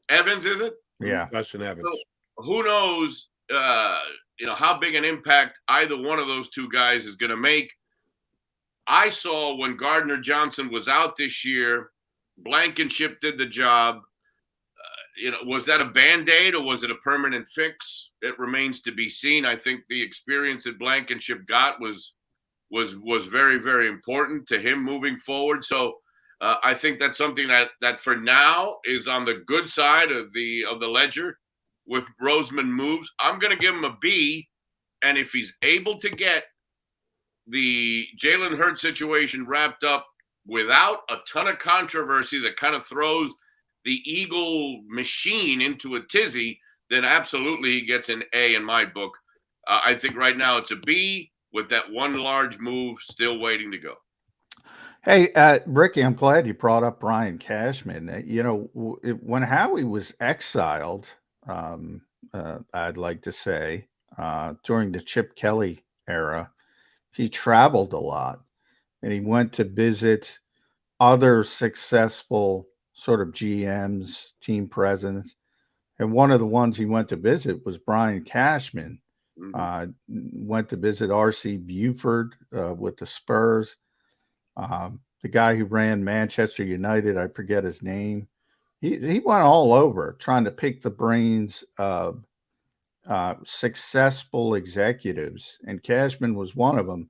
M: Evans, is it?
D: Yeah.
B: Justin Evans.
M: So who knows, how big an impact either one of those two guys is going to make. I saw when Gardner Johnson was out this year, Blankenship did the job. Was that a Band-Aid or was it a permanent fix? It remains to be seen. I think the experience that Blankenship got was very, very important to him moving forward. So I think that's something that for now is on the good side of the ledger with Roseman moves. I'm going to give him a B, and if he's able to get the Jalen Hurts situation wrapped up without a ton of controversy that kind of throws the Eagle machine into a tizzy, then absolutely he gets an A in my book. I think right now it's a B with that one large move still waiting to go.
D: Hey, Ricky, I'm glad you brought up Brian Cashman. When Howie was exiled, I'd like to say, during the Chip Kelly era, he traveled a lot and he went to visit other successful sort of GMs, team presidents. And one of the ones he went to visit was Brian Cashman. Went to visit R.C. Buford with the Spurs. The guy who ran Manchester United, I forget his name. He went all over trying to pick the brains of successful executives, and Cashman was one of them.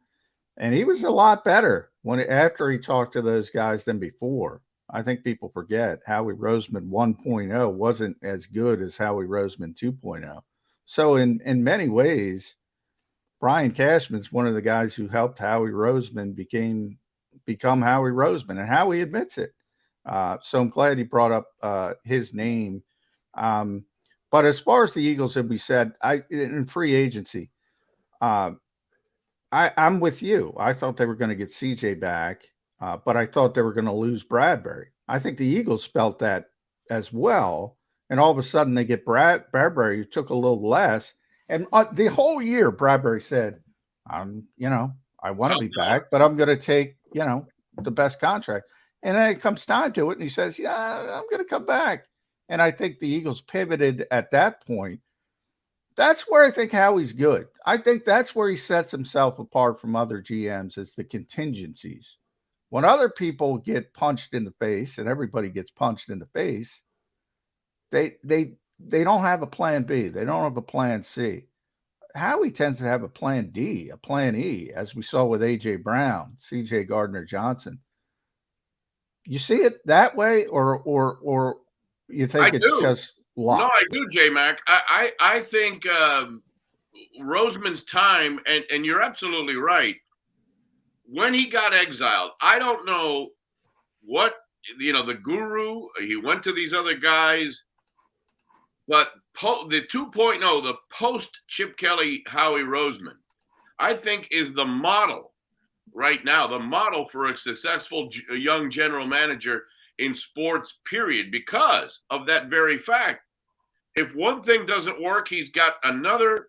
D: And he was a lot better after he talked to those guys than before. I think people forget Howie Roseman 1.0 wasn't as good as Howie Roseman 2.0. So in many ways, Brian Cashman's one of the guys who helped Howie Roseman become Howie Roseman, and Howie admits it. So I'm glad he brought up his name. But as far as the Eagles, as we said, in free agency, I'm with you. I thought they were going to get CJ back, but I thought they were going to lose Bradbury. I think the Eagles felt that as well. And all of a sudden they get Bradbury, who took a little less. And the whole year, Bradbury said, I want to be back, but I'm going to take, the best contract. And then it comes time to it, and he says, yeah, I'm going to come back. And I think the Eagles pivoted at that point. That's where I think Howie's good. I think that's where he sets himself apart from other GMs, is the contingencies. When other people get punched in the face, and everybody gets punched in the face, they don't have a plan B. They don't have a plan C. Howie tends to have a plan D, a plan E, as we saw with A.J. Brown, C.J. Gardner-Johnson. You see it that way, or you think it's just luck?
M: No, I do, J-Mac. I think Roseman's time, and you're absolutely right. When he got exiled, I don't know what, the guru, he went to these other guys, but the 2.0, the post-Chip Kelly Howie Roseman, I think is the model right now, the model for a successful young general manager in sports, period, because of that very fact. If one thing doesn't work, he's got another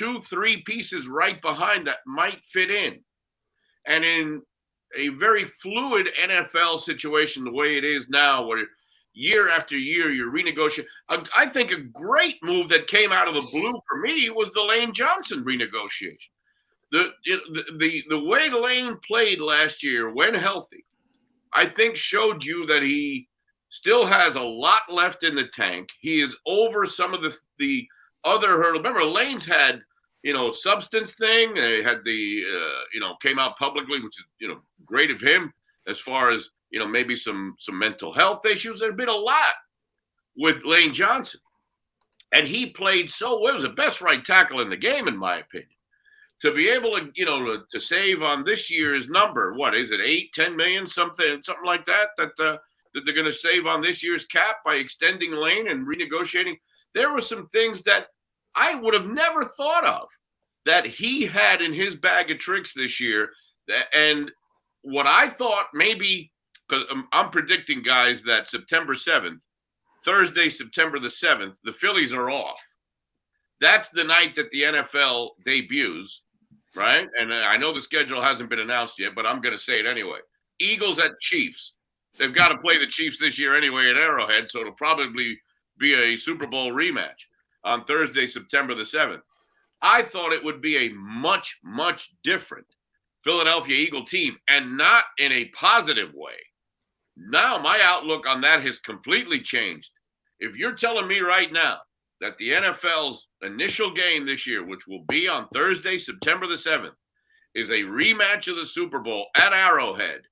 M: 2-3 pieces right behind that might fit in. And in a very fluid NFL situation, the way it is now, where year after year you're renegotiating, I think a great move that came out of the blue for me was the Lane Johnson renegotiation. The way Lane played last year, when healthy, I think showed you that he still has a lot left in the tank. He is over some of the other hurdle. Remember, Lane's had, substance thing. They had the, came out publicly, which is, great of him as far as, maybe some mental health issues. There's been a lot with Lane Johnson. And he played so well. He was the best right tackle in the game, in my opinion. To be able to, to save on this year's number, what is it, 8-10 million, something like that they're going to save on this year's cap by extending Lane and renegotiating. There were some things that I would have never thought of that he had in his bag of tricks this year. And what I thought maybe, because I'm predicting, guys, that September 7th, Thursday, September the 7th, the Phillies are off. That's the night that the NFL debuts, right? And I know the schedule hasn't been announced yet, but I'm going to say it anyway. Eagles at Chiefs. They've got to play the Chiefs this year anyway at Arrowhead, so it'll probably be a Super Bowl rematch on Thursday, September the 7th. I thought it would be a much, much different Philadelphia Eagle team, and not in a positive way. Now my outlook on that has completely changed. If you're telling me right now that the NFL's initial game this year, which will be on Thursday, September the 7th, is a rematch of the Super Bowl at Arrowhead,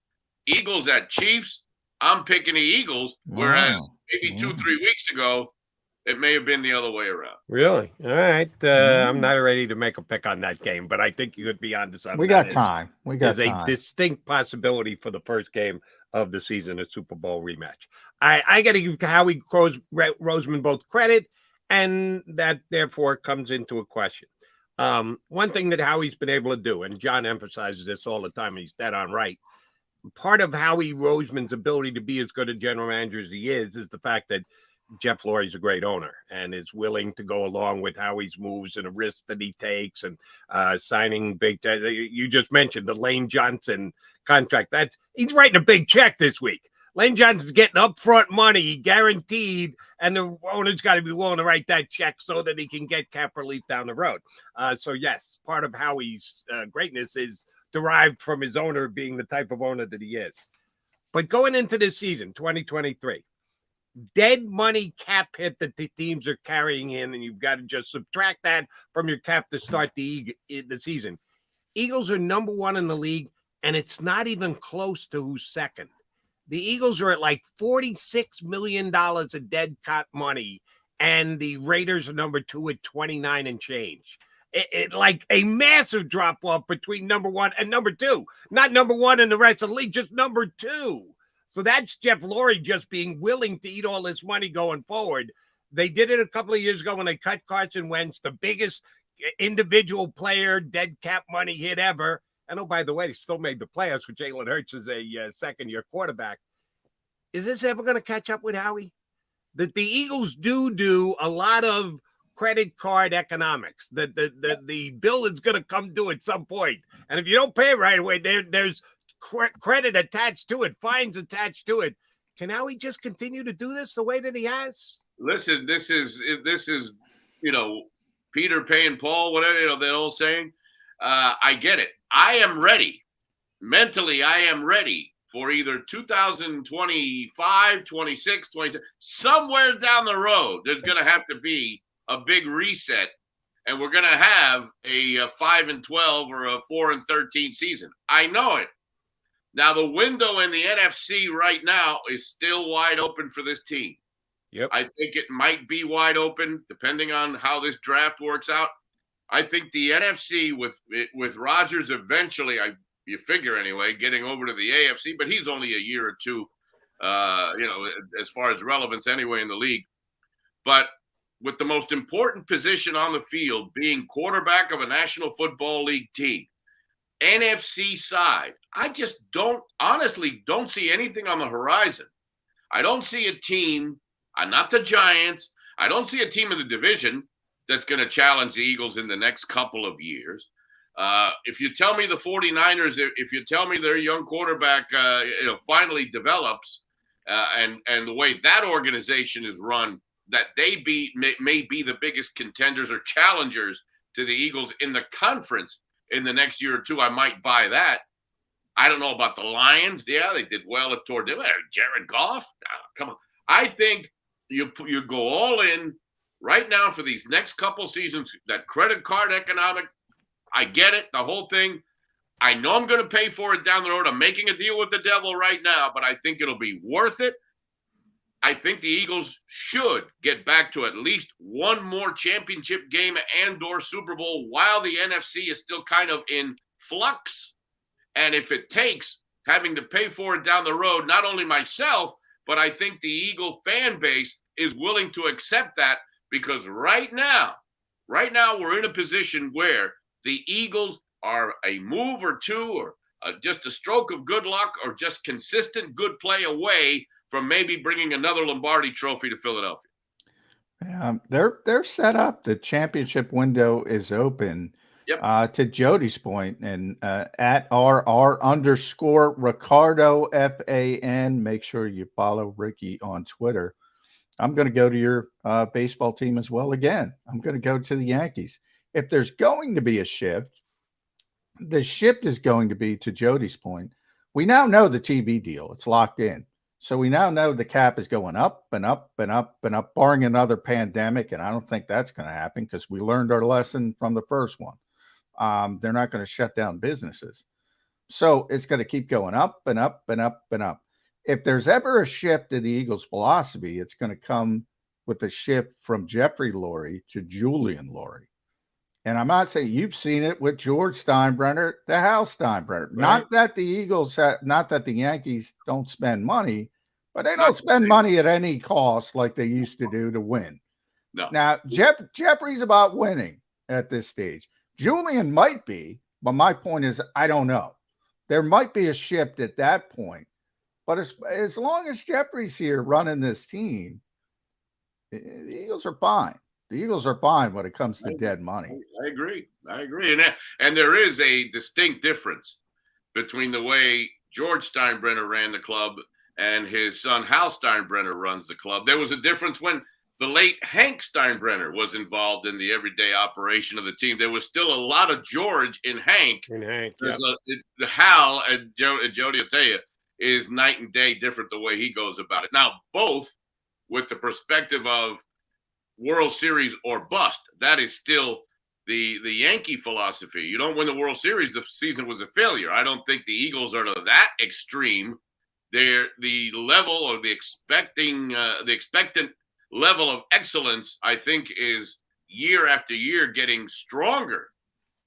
M: Eagles at Chiefs, I'm picking the Eagles, whereas maybe 2-3 weeks ago, it may have been the other way around.
B: Really? All right. I'm not ready to make a pick on that game, but I think you could be onto something.
D: We got time. There's
B: a distinct possibility for the first game of the season, a Super Bowl rematch. I got to give Howie Roseman both credit, and that therefore comes into a question. One thing that Howie's been able to do, and John emphasizes this all the time, and he's dead on right. Part of Howie Roseman's ability to be as good a general manager as he is the fact that Jeff Lurie's a great owner and is willing to go along with Howie's moves and the risks that he takes, and signing big. You just mentioned the Lane Johnson contract. He's writing a big check this week. Lane Johnson's getting upfront money, guaranteed, and the owner's got to be willing to write that check so that he can get cap relief down the road. So yes, part of Howie's greatness is derived from his owner being the type of owner that he is. But going into this season, 2023, dead money cap hit that the teams are carrying in, and you've got to just subtract that from your cap to start the season. Eagles are number one in the league, and it's not even close to who's second. The Eagles are at like $46 million of dead cap money, and the Raiders are number 2 at 29 and change. It like a massive drop off between number 1 and number 2. Not number 1 in the rest of the league, just number 2. So that's Jeff Lurie just being willing to eat all this money going forward. They did it a couple of years ago when they cut Carson Wentz, the biggest individual player dead cap money hit ever. And oh, by the way, they still made the playoffs with Jalen Hurts as a second-year quarterback. Is this ever going to catch up with Howie? That the Eagles do a lot of credit card economics. The bill is going to come due at some point. And if you don't pay right away, there's credit attached to it, fines attached to it. Can Howie just continue to do this the way that he has?
M: Listen, this is Peter paying Paul, whatever, that old saying. I get it. I am ready. Mentally, I am ready for either 2025, 26, 27. Somewhere down the road, there's going to have to be a big reset, and we're going to have a 5-12 or a 4-13 season. I know it. Now, the window in the NFC right now is still wide open for this team.
B: Yep.
M: I think it might be wide open depending on how this draft works out. I think the NFC with Rodgers eventually, you figure anyway, getting over to the AFC, but he's only a year or two, as far as relevance anyway in the league. But with the most important position on the field being quarterback of a National Football League team, NFC side, I just honestly don't see anything on the horizon. I don't see a team, not the Giants, I don't see a team in the division that's going to challenge the Eagles in the next couple of years. If you tell me the 49ers, if you tell me their young quarterback finally develops and the way that organization is run, that they may be the biggest contenders or challengers to the Eagles in the conference in the next year or two, I might buy that. I don't know about the Lions. Yeah, they did well toward Jared Goff. Come on. I think you go all in right now for these next couple seasons, that credit card economic. I get it, the whole thing. I know I'm going to pay for it down the road. I'm making a deal with the devil right now, but I think it'll be worth it. I think the Eagles should get back to at least one more championship game and or Super Bowl while the NFC is still kind of in flux. And if it takes having to pay for it down the road, not only myself, but I think the Eagle fan base is willing to accept that, because right now we're in a position where the Eagles are a move or two or just a stroke of good luck or just consistent good play away from maybe bringing another Lombardi trophy to Philadelphia.
D: They're set up. The championship window is open.
M: Yep.
D: To Jody's point, and at @RR_Ricardo FAN. Make sure you follow Ricky on Twitter. I'm going to go to your baseball team as well again. I'm going to go to the Yankees. If there's going to be a shift, the shift is going to be, to Jody's point, we now know the TV deal. It's locked in. So we now know the cap is going up and up and up and up, barring another pandemic. And I don't think that's going to happen because we learned our lesson from the first one. They're not going to shut down businesses. So it's going to keep going up and up and up and up. If there's ever a shift in the Eagles' philosophy, it's going to come with a shift from Jeffrey Lurie to Julian Lurie. And I'm not saying you've seen it with George Steinbrenner, the Hal Steinbrenner. Right. Not that the Yankees don't spend money, but they don't spend money at any cost like they used to do to win.
M: No.
D: Now, Jeffrey's about winning at this stage. Julian might be, but my point is, I don't know. There might be a shift at that point. But as long as Jeffrey's here running this team, the Eagles are fine. The Eagles are fine when it comes to dead money.
M: I agree. And there is a distinct difference between the way George Steinbrenner ran the club and his son Hal Steinbrenner runs the club. There was a difference when the late Hank Steinbrenner was involved in the everyday operation of the team. There was still a lot of George in Hank. The Hal and Jody will tell you is night and day different the way he goes about it. Now, both with the perspective of World Series or bust. That is still the Yankee philosophy. You don't win the World Series, the season was a failure. I don't think the Eagles are to that extreme the level or the expectant level of excellence, I think, is year after year getting stronger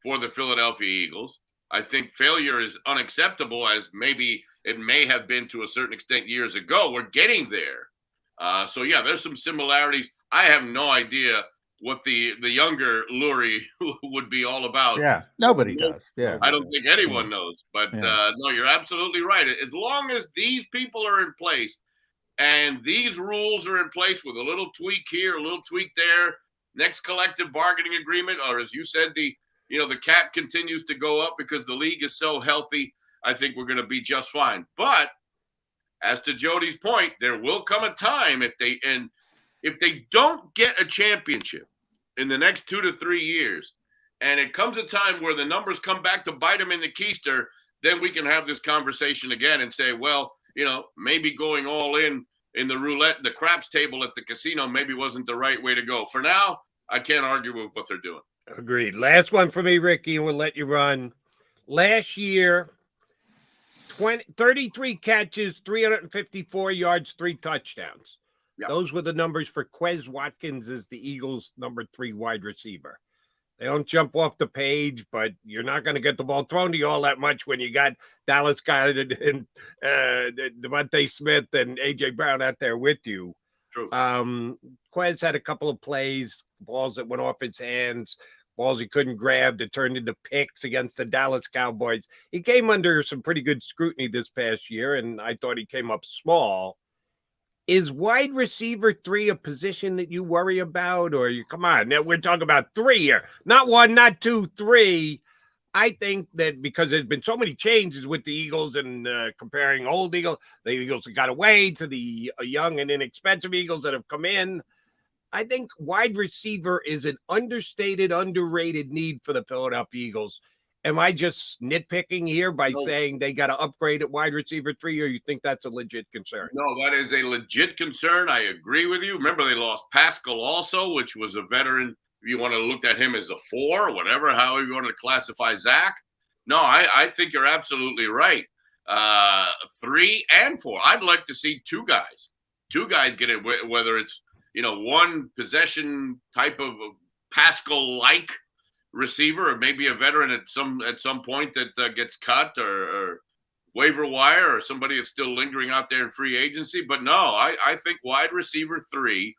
M: for the Philadelphia Eagles. I think failure is unacceptable, as maybe it may have been to a certain extent years ago. We're getting there. So yeah, there's some similarities. I have no idea what the younger Lurie would be all about.
D: Yeah, nobody does. Yeah,
M: I don't think anyone knows. But no, you're absolutely right. As long as these people are in place and these rules are in place with a little tweak here, a little tweak there, next collective bargaining agreement, or as you said, the cap continues to go up because the league is so healthy, I think we're going to be just fine. But as to Jody's point, there will come a time if they don't get a championship in the next 2 to 3 years, and it comes a time where the numbers come back to bite them in the keister, then we can have this conversation again and say, well, maybe going all in the roulette, the craps table at the casino maybe wasn't the right way to go. For now, I can't argue with what they're doing.
B: Agreed. Last one for me, Ricky, and we'll let you run. Last year, 33 catches, 354 yards, 3 touchdowns. Yep. Those were the numbers for Quez Watkins as the Eagles' number 3 wide receiver. They don't jump off the page, but you're not going to get the ball thrown to you all that much when you got Dallas Goedert and Devontae Smith and A.J. Brown out there with you.
M: True.
B: Quez had a couple of plays, balls that went off his hands, balls he couldn't grab that turned into picks against the Dallas Cowboys. He came under some pretty good scrutiny this past year, and I thought he came up small. Is wide receiver 3 a position that you worry about? Or come on, now we're talking about 3 here. Not 1, not 2, 3. I think that because there's been so many changes with the Eagles and comparing old Eagles, the Eagles that got away to the young and inexpensive Eagles that have come in, I think wide receiver is an understated, underrated need for the Philadelphia Eagles. Am I just nitpicking here by saying they got to upgrade at wide receiver 3, or you think that's a legit concern?
M: No, that is a legit concern. I agree with you. Remember, they lost Pascal also, which was a veteran. If you want to look at him as a 4 or whatever, however you want to classify Zach. No, I think you're absolutely right. 3 and 4. I'd like to see 2 guys. 2 guys get it, whether it's, one possession type of Pascal-like receiver, or maybe a veteran at some point that gets cut or waiver wire, or somebody that's still lingering out there in free agency. But no, I think wide receiver 3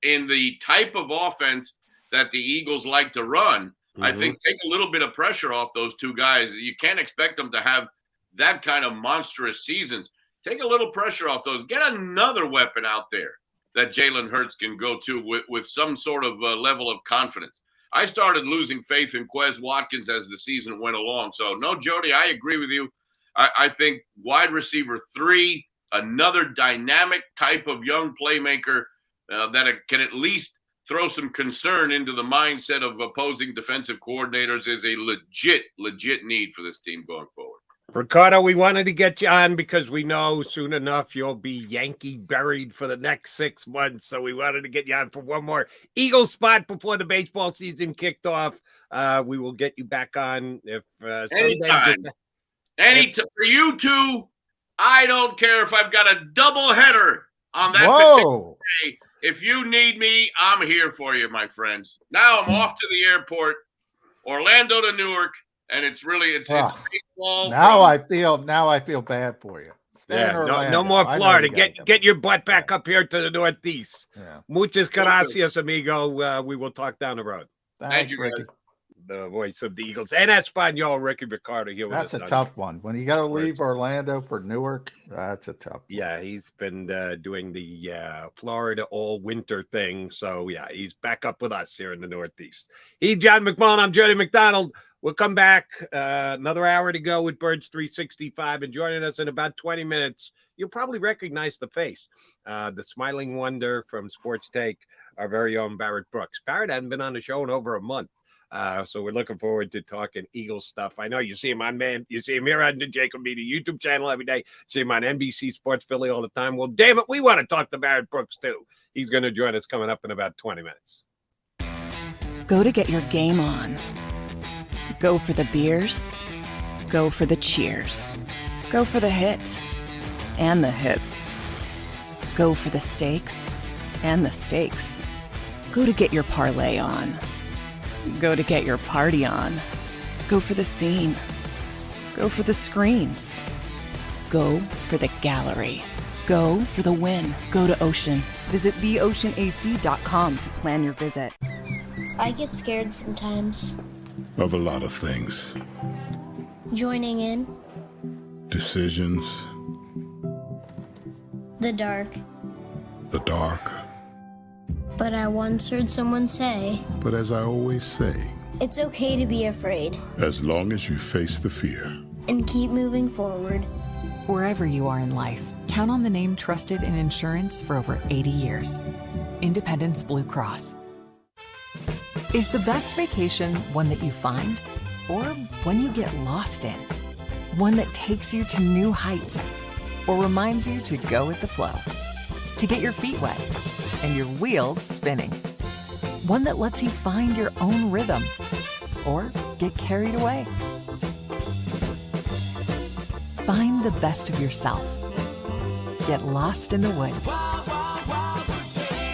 M: in the type of offense that the Eagles like to run, I think take a little bit of pressure off those 2 guys. You can't expect them to have that kind of monstrous seasons. Take a little pressure off those. Get another weapon out there that Jalen Hurts can go to with some sort of level of confidence. I started losing faith in Quez Watkins as the season went along. So, no, Jody, I agree with you. I think wide receiver 3, another dynamic type of young playmaker that can at least throw some concern into the mindset of opposing defensive coordinators is a legit need for this team going forward.
B: Ricardo, we wanted to get you on because we know soon enough you'll be Yankee buried for the next 6 months. So we wanted to get you on for one more Eagles spot before the baseball season kicked off. We will get you back on if
M: anytime. For you 2, I don't care if I've got a double header on that particular day. If you need me, I'm here for you, my friends. Now I'm off to the airport, Orlando to Newark. And it's baseball.
D: Now I feel bad for you.
B: No more Florida. Get your butt back up here to the Northeast.
D: Yeah.
B: Muchas gracias, amigo. We will talk down the road.
M: Thank you,
D: Ricky.
B: The voice of the Eagles and Espanol, Ricky Ricardo here with us.
D: That's a tough one. When you got to leave Orlando for Newark, that's a tough one.
B: Yeah, he's been doing the Florida all winter thing. So, yeah, he's back up with us here in the Northeast. He's John McMullen. I'm Jody McDonald. We'll come back. Another hour to go with Birds 365. And joining us in about 20 minutes, you'll probably recognize the face. The smiling wonder from Sports Take, our very own Barrett Brooks. Barrett hadn't been on the show in over a month. So we're looking forward to talking Eagles stuff. I know you see him you see him here on the JAKIB Media YouTube channel every day. See him on NBC Sports Philly all the time. Well, damn it, we want to talk to Barrett Brooks too. He's going to join us coming up in about 20 minutes.
E: Go to get your game on. Go for the beers. Go for the cheers. Go for the hit and the hits. Go for the stakes and the stakes. Go to get your parlay on. Go to get your party on. Go for the scene. Go for the screens. Go for the gallery. Go for the win. Go to Ocean. Visit theoceanac.com to plan your visit.
N: I get scared sometimes.
F: Of a lot of things.
N: Joining in.
F: Decisions.
N: The dark.
F: The dark.
N: But I once heard someone say,
F: But as I always say,
N: it's okay to be afraid
F: as long as you face the fear.
N: and keep moving forward.
I: Wherever you are in life, count on the name trusted in insurance for over 80 years. Independence Blue Cross. Is the best vacation one that you find or one you get lost in? One that takes you to new heights or reminds you to go with the flow? To get your feet wet and your wheels spinning? One that lets you find your own rhythm or get carried away? Find the best of yourself. Get lost in the woods.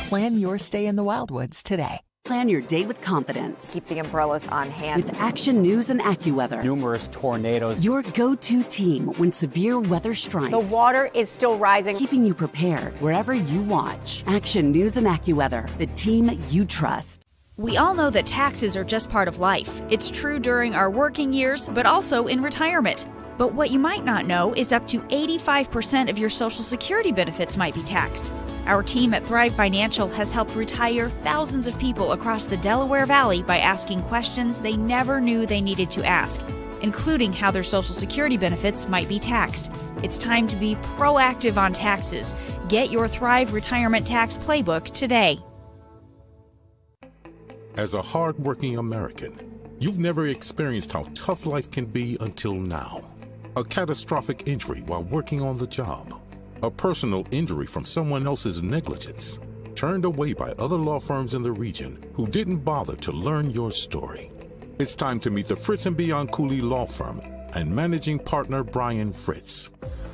I: Plan your stay in the Wildwoods today.
O: Plan your day with confidence.
P: Keep the umbrellas on hand.
O: With Action News and AccuWeather.
P: Numerous tornadoes.
O: Your go-to team when severe weather strikes.
P: The water is still rising.
O: Keeping you prepared wherever you watch. Action News and AccuWeather, the team you trust.
Q: We all know that taxes are just part of life. It's true during our working years, but also in retirement. But what you might not know is up to 85% of your Social Security benefits might be taxed. Our team at Thrive Financial has helped retire thousands of people across the Delaware Valley by asking questions they never knew they needed to ask, including how their Social Security benefits might be taxed. It's time to be proactive on taxes. Get your Thrive Retirement Tax Playbook today.
F: As a hardworking American, you've never experienced how tough life can be until now. A catastrophic injury while working on the job. A personal injury from someone else's negligence. Turned away by other law firms in the region who didn't bother to learn your story. It's time to meet the Fritz & Bianculli Law Firm and managing partner Brian Fritz.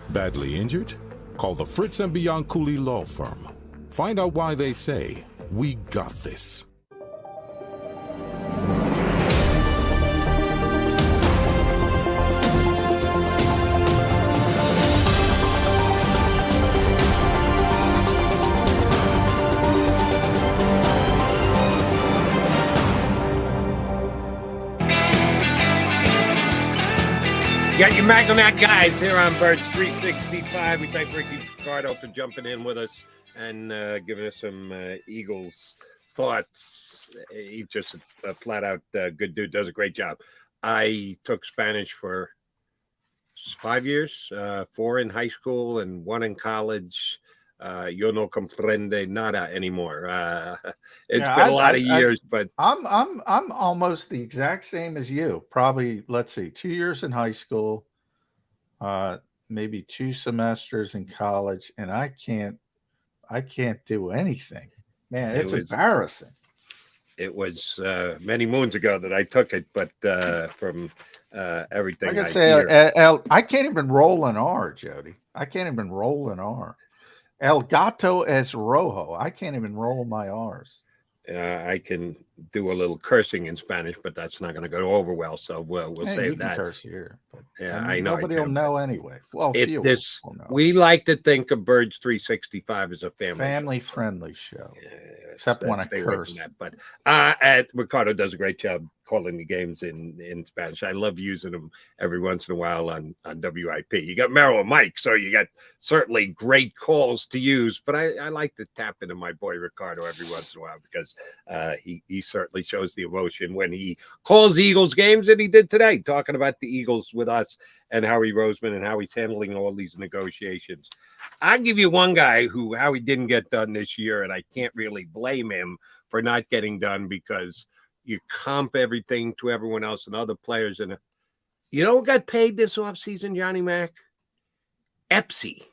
F: Badly injured? Call the Fritz & Bianculli Law Firm. Find out why they say, "We got this."
B: You got your Mac guys here on Birds 365. We thank Ricky Ricardo for jumping in with us and giving us some Eagles thoughts. He's just a flat-out good dude, does a great job. I took Spanish for 5 years, 4 in high school and 1 in college. Yo no comprende nada anymore. It's been a lot of years, but
D: I'm almost the exact same as you. Probably, let's see, 2 years in high school, maybe 2 semesters in college, and I can't do anything. Man, it's embarrassing.
B: It was many moons ago that I took it, but from everything
D: I can say, I can't even roll an R, Jody. I can't even roll an R. El gato es rojo. I can't even roll my R's.
B: I can do a little cursing in Spanish, but that's not going to go over well. So we'll save that.
D: Curse here, but
B: yeah, I know.
D: Nobody will know anyway. Well,
B: we like to think of Birds 365 as a
D: family-friendly show, except when I curse.
B: But Ricardo does a great job calling the games in Spanish. I love using them every once in a while on WIP. You got Merrill and Mike, so you got certainly great calls to use. But I like to tap into my boy Ricardo every once in a while because he certainly shows the emotion when he calls Eagles games, and he did today, talking about the Eagles with us and Howie Roseman and how he's handling all these negotiations. I'll give you one guy who Howie didn't get done this year, and I can't really blame him for not getting done because you comp everything to everyone else and other players. And you know who got paid this offseason, Johnny Mac? Epsy.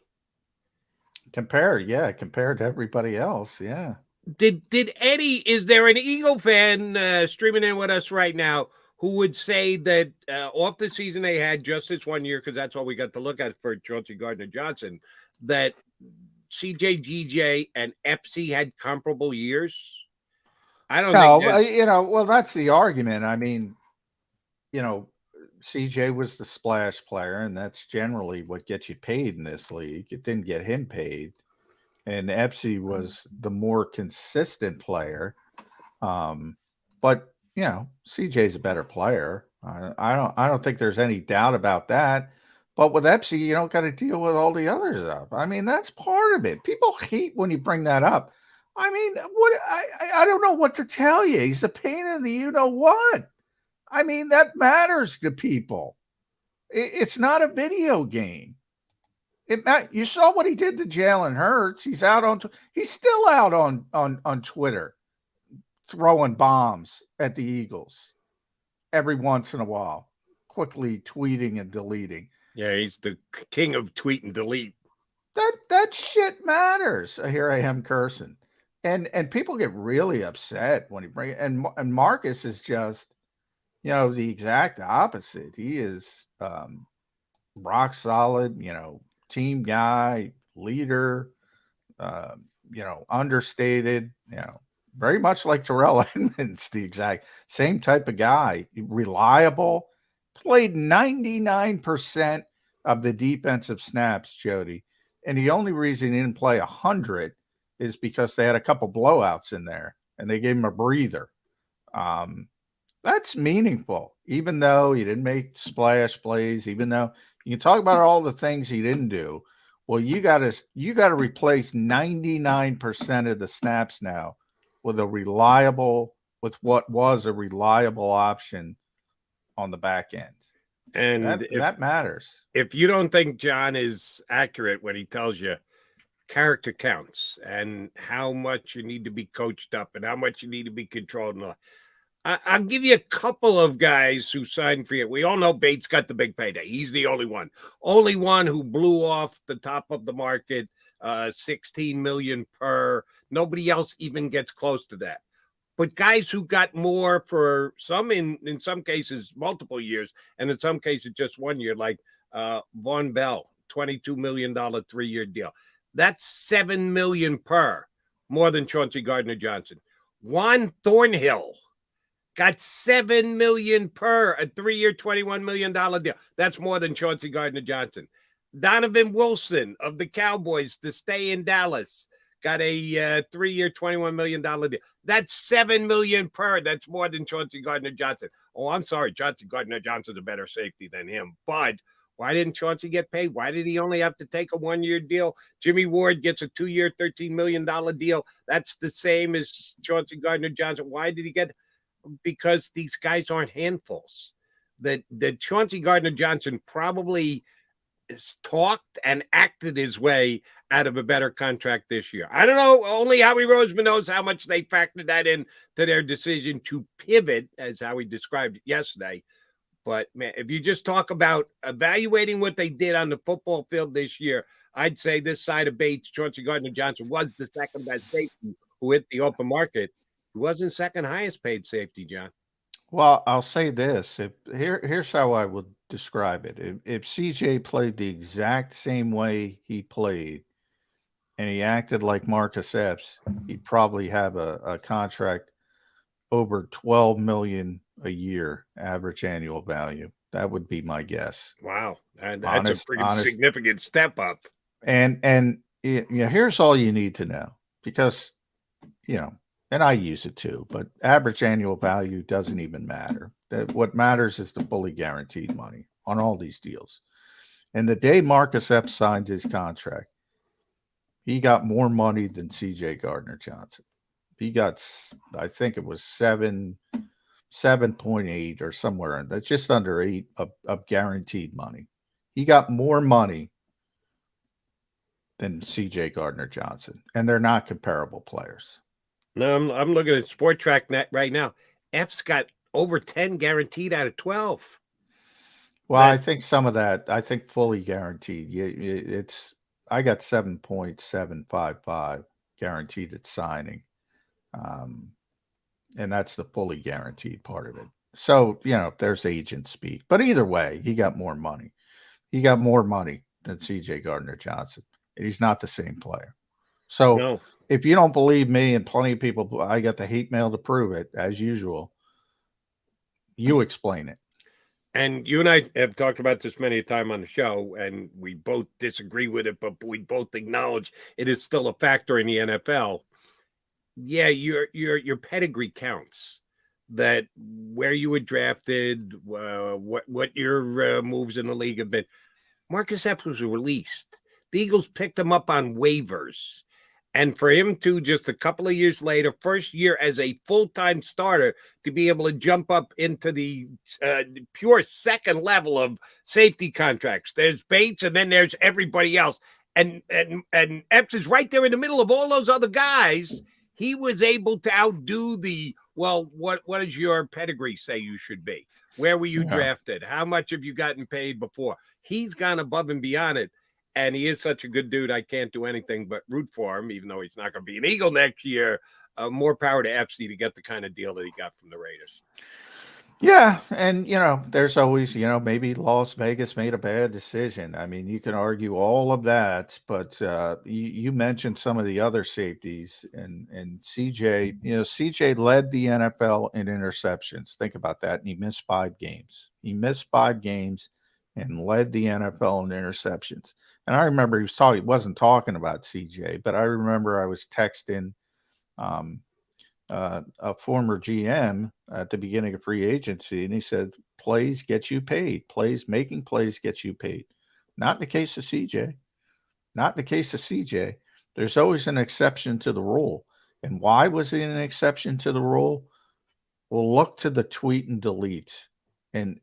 D: Compared to everybody else, yeah.
B: Did Eddie, is there an Eagle fan streaming in with us right now who would say that off the season they had just this 1 year, because that's all we got to look at for Chauncey Gardner-Johnson, that CJ, GJ, and Epsy had comparable years? I don't think that's...
D: well, that's the argument. I mean, CJ was the splash player, and that's generally what gets you paid in this league. It didn't get him paid. And Epsy was the more consistent player. But CJ's a better player. I don't think there's any doubt about that. But with Epsy, you don't got to deal with all the other stuff. I mean, that's part of it. People hate when you bring that up. I mean, I don't know what to tell you. He's a pain in the what. I mean, that matters to people. It's not a video game. You saw what he did to Jalen Hurts. He's still out on Twitter throwing bombs at the Eagles every once in a while, quickly tweeting and deleting.
B: Yeah, he's the king of tweet and delete.
D: That shit matters. Here I am cursing. And people get really upset when he brings it. And Marcus is just, the exact opposite. He is rock solid, team guy, leader, understated, very much like Terrell Edmonds, the exact same type of guy, reliable, played 99% of the defensive snaps, Jody. And the only reason he didn't play 100 is because they had a couple blowouts in there and they gave him a breather. That's meaningful, even though he didn't make splash plays, even though you can talk about all the things he didn't do. Well, you got to replace 99% of the snaps now with what was a reliable option on the back end.
B: And
D: that matters.
B: If you don't think John is accurate when he tells you character counts and how much you need to be coached up and how much you need to be controlled, I'll give you a couple of guys who signed free. We all know Bates got the big payday. He's the only one who blew off the top of the market, $16 million per. Nobody else even gets close to that. But guys who got more for some, in some cases, multiple years, and in some cases just 1 year, like Von Bell, $22 million 3-year deal. That's $7 million per, more than Chauncey Gardner-Johnson. Juan Thornhill got $7 million per, a 3-year, $21 million deal. That's more than Chauncey Gardner-Johnson. Donovan Wilson of the Cowboys to stay in Dallas got a 3-year, $21 million deal. That's $7 million per. That's more than Chauncey Gardner-Johnson. Oh, I'm sorry. Chauncey Gardner-Johnson's a better safety than him. But why didn't Chauncey get paid? Why did he only have to take a 1-year deal? Jimmy Ward gets a 2-year, $13 million deal. That's the same as Chauncey Gardner-Johnson. Why did he get? Because these guys aren't handfuls. That Chauncey Gardner-Johnson probably talked and acted his way out of a better contract this year. I don't know. Only Howie Roseman knows how much they factored that in to their decision to pivot, as Howie described it yesterday. But, man, if you just talk about evaluating what they did on the football field this year, I'd say this side of Bates, Chauncey Gardner-Johnson was the second best safety who hit the open market. He wasn't second highest paid safety, John.
D: Well, I'll say this. Here's how I would describe it. If CJ played the exact same way he played and he acted like Marcus Epps, he'd probably have a contract over $12 million a year average annual value. That would be my guess.
B: Wow. And that's a pretty significant step up.
D: And here's all you need to know, because, and I use it too, but average annual value doesn't even matter. What matters is the fully guaranteed money on all these deals. And the day Marcus Epps signed his contract, he got more money than CJ Gardner-Johnson. He got, I think it was 7.8 or somewhere in that, just under 8 of guaranteed money. He got more money than CJ Gardner-Johnson, and they're not comparable players.
B: No, I'm looking at Sport Track Net right now. F's got over 10 guaranteed out of 12.
D: Well, I think some of that, fully guaranteed. I got 7.755 guaranteed at signing. And that's the fully guaranteed part of it. So, there's agent speak. But either way, he got more money. He got more money than CJ Gardner-Johnson. And he's not the same player. So if you don't believe me, and plenty of people, I got the hate mail to prove it, as usual, you explain it.
B: And you and I have talked about this many a time on the show, and we both disagree with it, but we both acknowledge it is still a factor in the NFL. Yeah, your pedigree counts. That where you were drafted, what your moves in the league have been. Marcus Epps was released. The Eagles picked him up on waivers. And for him to just a couple of years later, first year as a full-time starter, to be able to jump up into the pure second level of safety contracts. There's Bates, and then there's everybody else. And Epps is right there in the middle of all those other guys. He was able to outdo what does your pedigree say you should be? Where were you drafted? How much have you gotten paid before? He's gone above and beyond it. And he is such a good dude. I can't do anything but root for him, even though he's not going to be an Eagle next year. More power to Epstein to get the kind of deal that he got from the Raiders.
D: Yeah. And, there's always, maybe Las Vegas made a bad decision. I mean, you can argue all of that, but you mentioned some of the other safeties and CJ, CJ led the NFL in interceptions. Think about that. And he missed 5 games. He missed 5 games and led the NFL in interceptions. And I remember he wasn't talking about CJ, but I remember I was texting a former GM at the beginning of free agency, and he said, plays get you paid. Making plays get you paid. Not in the case of CJ. Not in the case of CJ. There's always an exception to the rule. And why was it an exception to the rule? Well, look to the tweet and delete. And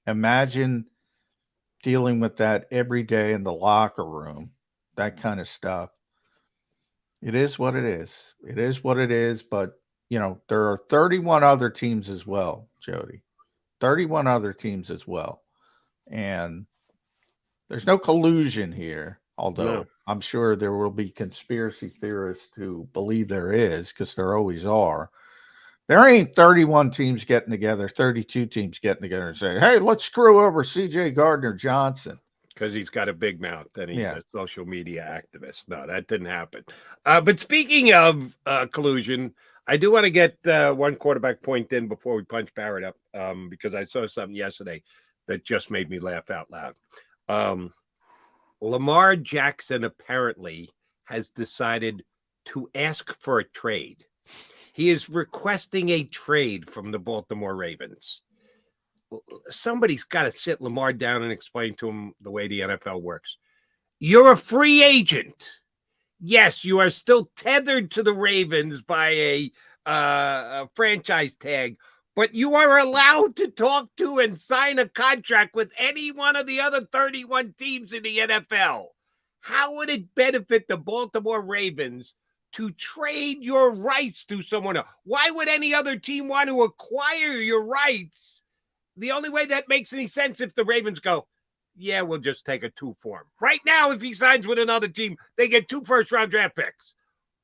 D: imagine dealing with that every day in the locker room, that kind of stuff. It is what it is. It is what it is. But, there are 31 other teams as well, Jody. 31 other teams as well. And there's no collusion here, although I'm sure there will be conspiracy theorists who believe there is, because there always are. There ain't 31 teams getting together, 32 teams getting together and saying, hey, let's screw over CJ Gardner-Johnson.
B: Because he's got a big mouth and he's a social media activist. No, that didn't happen. But speaking of collusion, I do want to get one quarterback point in before we punch Barrett up, because I saw something yesterday that just made me laugh out loud. Lamar Jackson apparently has decided to ask for a trade. He is requesting a trade from the Baltimore Ravens. Somebody's got to sit Lamar down and explain to him the way the NFL works. You're a free agent. Yes, you are still tethered to the Ravens by a franchise tag, but you are allowed to talk to and sign a contract with any one of the other 31 teams in the NFL. How would it benefit the Baltimore Ravens to trade your rights to someone else? Why would any other team want to acquire your rights? The only way that makes any sense if the Ravens go, yeah, we'll just take a 2 for him. Right now, if he signs with another team, they get 2 first-round draft picks.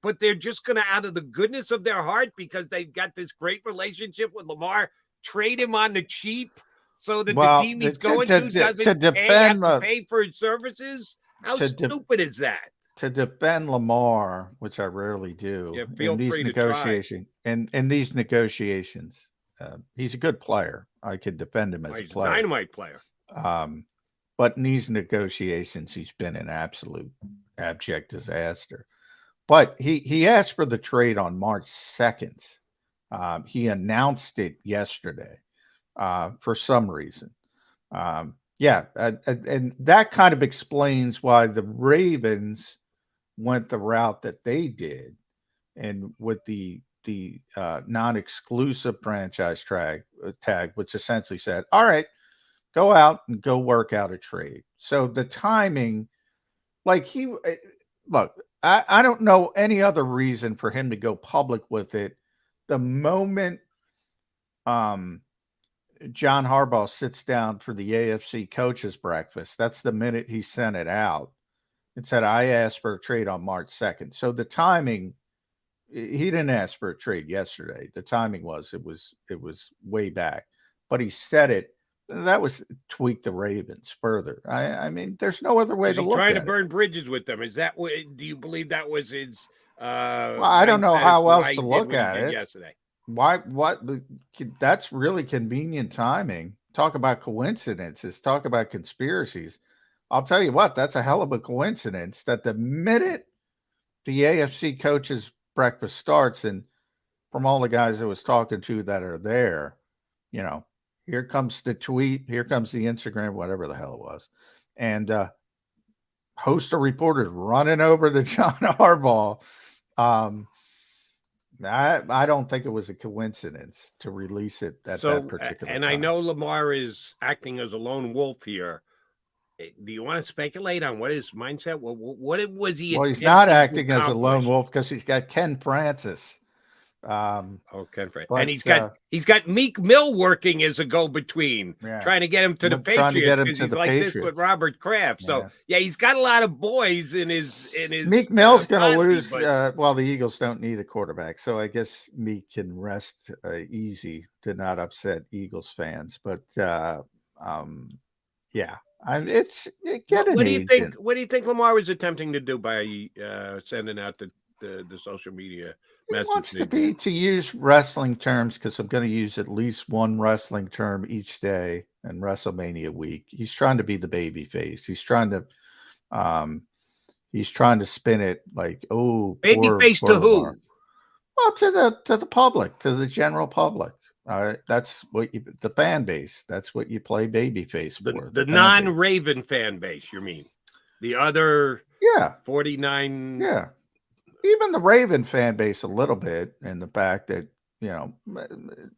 B: But they're just going to, out of the goodness of their heart, because they've got this great relationship with Lamar, trade him on the cheap so that the team he's going to doesn't have to pay for his services? How stupid is that?
D: To defend Lamar, which I rarely do,
B: feel free to try.
D: In these negotiations, he's a good player. I could defend him as a player.
B: He's a dynamite player.
D: But in these negotiations, he's been an absolute abject disaster. But he asked for the trade on March 2nd. He announced it yesterday for some reason. And that kind of explains why the Ravens went the route that they did, and with the non-exclusive franchise tag, which essentially said, all right, go out and go work out a trade. So the timing, I don't know any other reason for him to go public with it. The moment John Harbaugh sits down for the AFC coaches breakfast, that's the minute he sent it out and said, I asked for a trade on March 2nd. So the timing he didn't ask for a trade yesterday. The timing was it was way back, but he said it. That was tweak the Ravens further. I mean, there's no other way to look at it.
B: Trying to burn bridges with them. Is that what? Do you believe that was his?
D: Well, I don't know how else to look at it.
B: Yesterday.
D: Why? What? That's really convenient timing. Talk about coincidences. Talk about conspiracies. I'll tell you what. That's a hell of a coincidence that the minute the AFC coaches breakfast starts, and from all the guys I was talking to that are there, here comes the tweet, here comes the Instagram, whatever the hell it was, and host of reporters running over to John Harbaugh. I don't think it was a coincidence to release it at that particular time.
B: I know Lamar is acting as a lone wolf here. Do you want to speculate on what his mindset? What was he?
D: Well, he's not acting as a lone wolf because he's got Ken Francis.
B: Ken Francis, and he's got Meek Mill working as a go-between, trying to get him to the Patriots because he's like this with Robert Kraft. So he's got a lot of boys in his.
D: Meek Mill's going to lose. Well, the Eagles don't need a quarterback, so I guess Meek can rest easy to not upset Eagles fans. But what do you think?
B: What do you think Lamar was attempting to do by sending out the social media message?
D: He wants to use wrestling terms, because I'm going to use at least one wrestling term each day in WrestleMania week. He's trying to be the baby face. He's trying to spin it like, oh,
B: baby face to who?
D: Well, to the public, to the general public. That's what the fan base. That's what you play baby face for.
B: The non-Raven fan base, you mean? The other 49.
D: Yeah. Even the Raven fan base a little bit, in the fact that,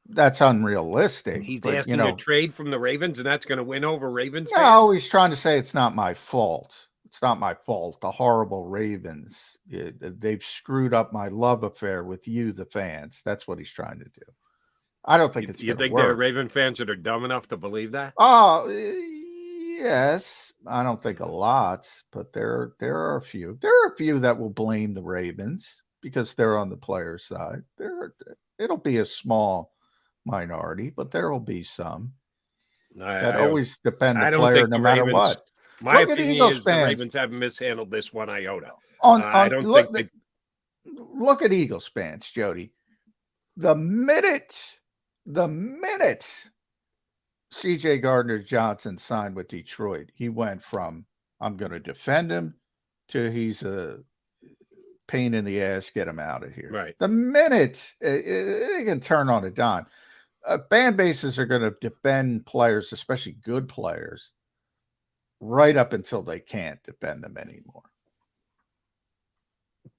D: that's unrealistic.
B: He's asking a trade from the Ravens, and that's going to win over Ravens fans?
D: No, he's trying to say it's not my fault. It's not my fault. The horrible Ravens. They've screwed up my love affair with you, the fans. That's what he's trying to do. I don't think it's going to work.
B: You think there are Raven fans that are dumb enough to believe that?
D: Oh, yes. I don't think a lot, but there are a few. There are a few that will blame the Ravens because they're on the player's side. It'll be a small minority, but there will be some that always defend the player no matter what.
B: My opinion is the Ravens haven't mishandled this one iota.
D: Look at Eagles fans, Jody. The minute C.J. Gardner-Johnson signed with Detroit, he went from I'm going to defend him to he's a pain in the ass, get him out of here.
B: Right.
D: The minute it can turn on a dime. Fan bases are going to defend players, especially good players, right up until they can't defend them anymore.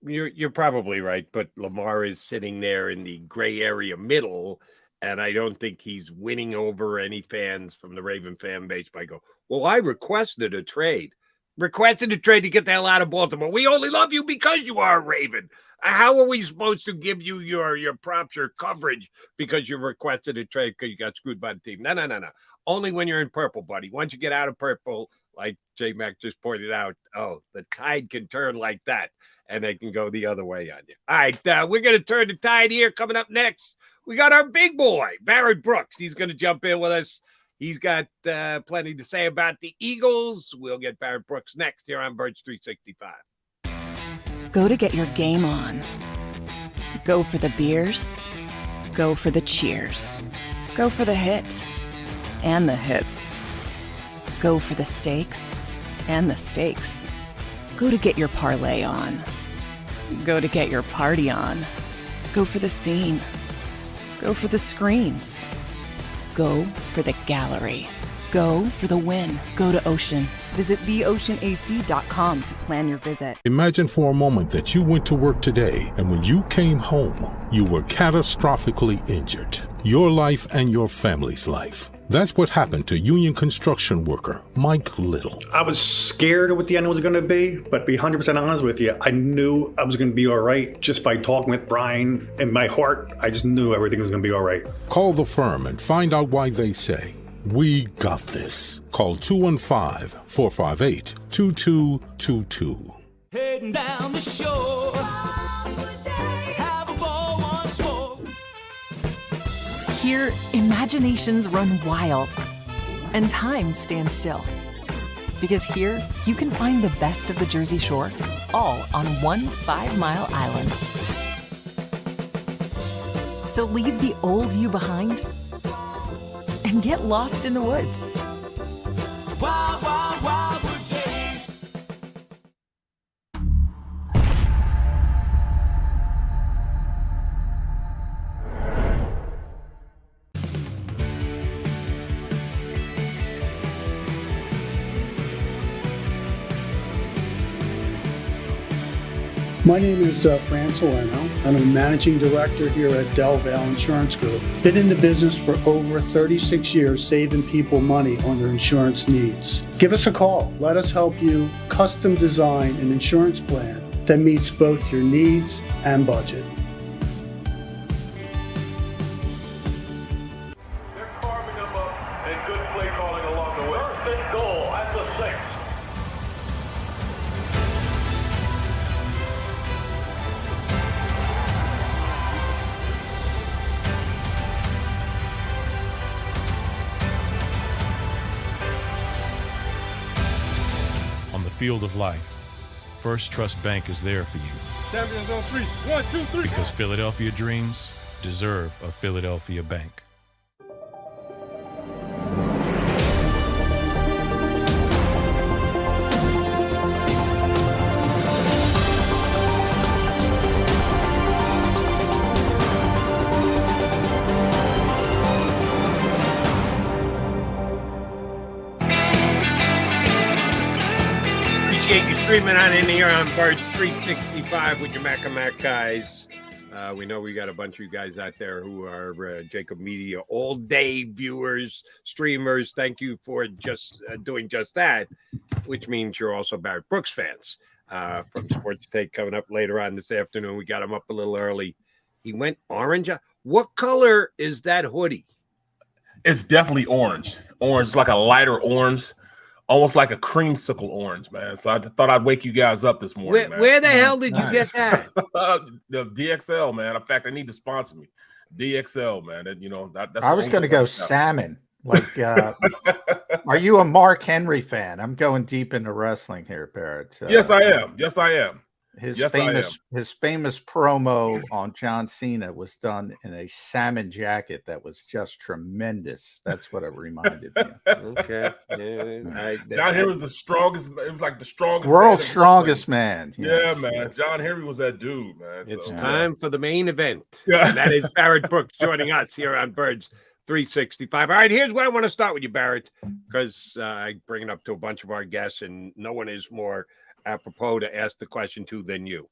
B: You're probably right, but Lamar is sitting there in the gray area middle, and I don't think he's winning over any fans from the Raven fan base by I requested a trade. Requested a trade to get the hell out of Baltimore. We only love you because you are a Raven. How are we supposed to give you your props, your coverage, because you requested a trade because you got screwed by the team? No. Only when you're in purple, buddy. Once you get out of purple, like J Mac just pointed out, the tide can turn like that, and they can go the other way on you. All right, we're going to turn the tide here. Coming up next, we got our big boy, Barrett Brooks. He's going to jump in with us. He's got plenty to say about the Eagles. We'll get Barrett Brooks next here on Birds 365.
E: Go to get your game on. Go for the beers. Go for the cheers. Go for the hit and the hits. Go for the stakes and the stakes. Go to get your parlay on. Go to get your party on. Go for the scene. Go for the screens. Go for the gallery. Go for the win. Go to Ocean. Visit theoceanac.com to plan your visit.
F: Imagine for a moment that you went to work today, and when you came home, you were catastrophically injured. Your life and your family's life. That's what happened to union construction worker Mike Little.
G: I was scared of what the end was going to be, but to be 100% honest with you, I knew I was going to be all right just by talking with Brian. In my heart, I just knew everything was going to be all right.
F: Call the firm and find out why they say, "We got this." Call 215-458-2222.
H: Heading down the shore. Have a
I: Here, imaginations run wild and time stands still. Because here, you can find the best of the Jersey Shore, all on one 5-mile island. So leave the old you behind and get lost in the woods.
H: Wild, wild, wildwood days.
J: My name is Fran Salerno, and I'm a managing director here at Del Valle Insurance Group. Been in the business for over 36 years, saving people money on their insurance needs. Give us a call. Let us help you custom design an insurance plan that meets both your needs and budget.
K: They're carving them up and good play calling along the way. First and goal at the 6.
L: On the field of life, First Trust Bank is there for you.
B: Champions on 3. 1, 2, 3.
L: Because Philadelphia dreams deserve a Philadelphia bank.
B: Appreciate you streaming on in here on Birds 365 with your Mac guys. We know we got a bunch of you guys out there who are JAKIB Media all-day viewers, streamers. Thank you for just doing just that, which means you're also Barrett Brooks fans. From Sports Take coming up later on this afternoon. We got him up a little early. He went orange. What color is that hoodie?
R: It's definitely orange. Orange, like a lighter orange. Almost like a creamsicle orange, man. So I thought I'd wake you guys up this morning, man.
B: Where the hell did you get that?
R: The DXL, man. In fact, they need to sponsor me. DXL, man. That's.
D: I was going to go salmon. Like, are you a Mark Henry fan? I'm going deep into wrestling here, Barrett.
R: Yes, I am. Yes, I am.
D: His famous promo on John Cena was done in a salmon jacket that was just tremendous. That's what it reminded me of.
B: Okay.
R: John Henry was the strongest. It was like the strongest.
D: World's strongest man.
R: Yeah, man. John Henry was that dude, man.
B: It's time for the main event. Yeah. That is Barrett Brooks joining us here on Birds 365. All right, here's where I want to start with you, Barrett, because I bring it up to a bunch of our guests, and no one is more apropos to ask the question to than you.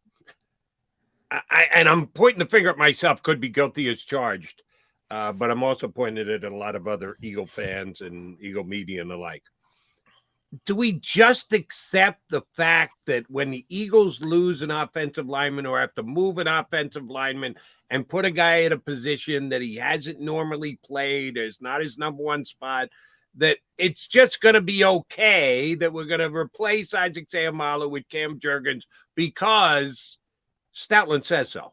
B: And I'm pointing the finger at myself, could be guilty as charged, but I'm also pointing it at a lot of other Eagle fans and Eagle media and the like. Do we just accept the fact that when the Eagles lose an offensive lineman or have to move an offensive lineman and put a guy in a position that he hasn't normally played, is not his number one spot, that it's just going to be okay that we're going to replace Isaac Seumalo with Cam Jurgens because Stoutland says so,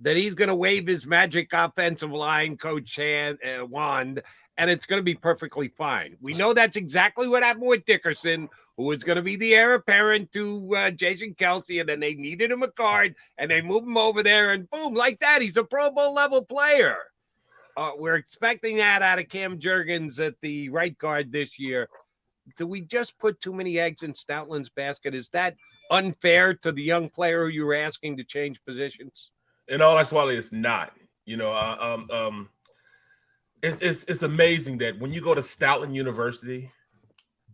B: that he's going to wave his magic offensive line coach wand, and it's going to be perfectly fine. We know that's exactly what happened with Dickerson, who was going to be the heir apparent to Jason Kelsey, and then they needed him a guard, and they moved him over there, and boom, like that, he's a Pro Bowl level player. We're expecting that out of Cam Jurgens at the right guard this year. Do we just put too many eggs in Stoutland's basket? Is that unfair to the young player who you were asking to change positions?
R: In all actuality, it's not. It's amazing that when you go to Stoutland University,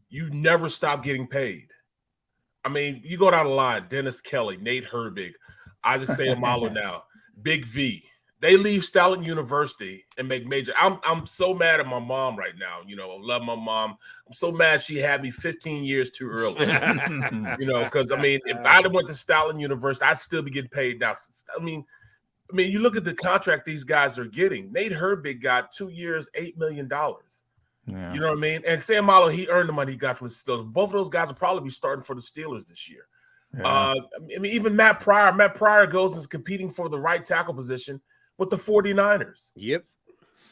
R: you never stop getting paid. I mean, you go down the line, Dennis Kelly, Nate Herbig, Isaac Seumalo now, Big V. They leave Stoutland University and make major. I'm so mad at my mom right now. I love my mom. I'm so mad she had me 15 years too early. Because I mean, if I'd have went to Stoutland University, I'd still be getting paid now. I mean, you look at the contract these guys are getting. Nate Herbig got 2 years, $8 million.
D: Yeah.
R: You know what I mean? And Seumalo, he earned the money he got from the Steelers. Both of those guys will probably be starting for the Steelers this year. Yeah. Even Matt Pryor. Matt Pryor goes and is competing for the right tackle position with the 49ers.
B: Yep.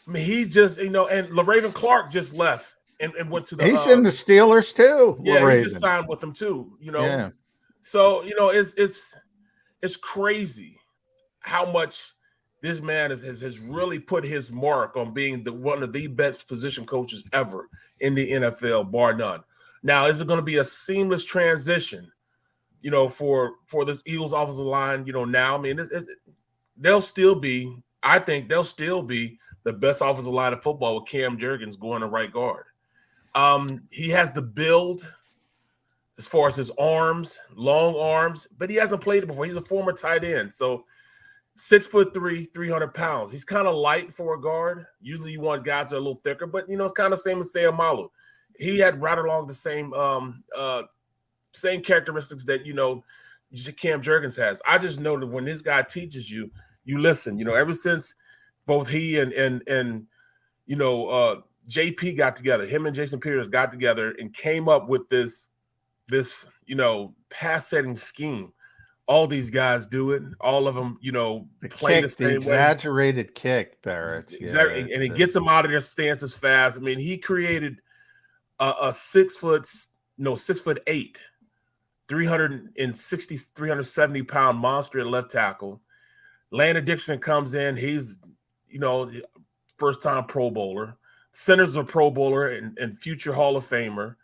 R: I mean, he just, and LaRaven Clark just left and went to the.
D: He's in the Steelers too.
R: Yeah,
D: LaRaven.
R: he just signed with them too.
D: Yeah.
R: So it's crazy how much this man has really put his mark on being one of the best position coaches ever in the NFL, bar none. Now, is it going to be a seamless transition, for this Eagles offensive line? Now, I mean, they'll still be the best offensive line of football with Cam Jurgens going to right guard. He has the build as far as his arms, long arms, but he hasn't played it before. He's a former tight end, so 6'3", 300 pounds. He's kind of light for a guard. Usually you want guys that are a little thicker, but it's kind of same as Sayamalu. He had right along the same characteristics that Cam Jurgens has. I just know that when this guy teaches you, you listen. Ever since both he and JP got together, him and Jason Peters got together and came up with this pass setting scheme. All these guys do it. All of them, play the same way.
D: Exaggerated kick, Barrett.
R: Exactly, and he gets them out of their stances fast. I mean, he created a 6'8", 370 pound monster at left tackle. Landon Dixon comes in. He's, first time Pro Bowler. Center's a Pro Bowler and future Hall of Famer.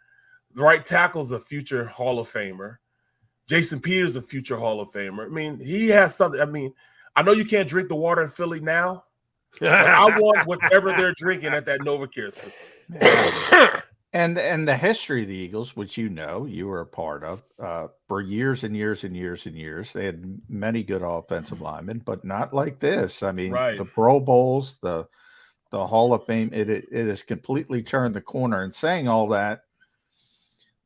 R: The right tackle's a future Hall of Famer. Jason Peters, a future Hall of Famer. I mean, he has something. I mean, I know you can't drink the water in Philly now, but I want whatever they're drinking at that NovaCare system.
D: And the history of the Eagles, which you were a part of, for years and years and years and years, they had many good offensive linemen, but not like this. I mean, the Pro Bowls, the Hall of Fame, it has completely turned the corner. And saying all that,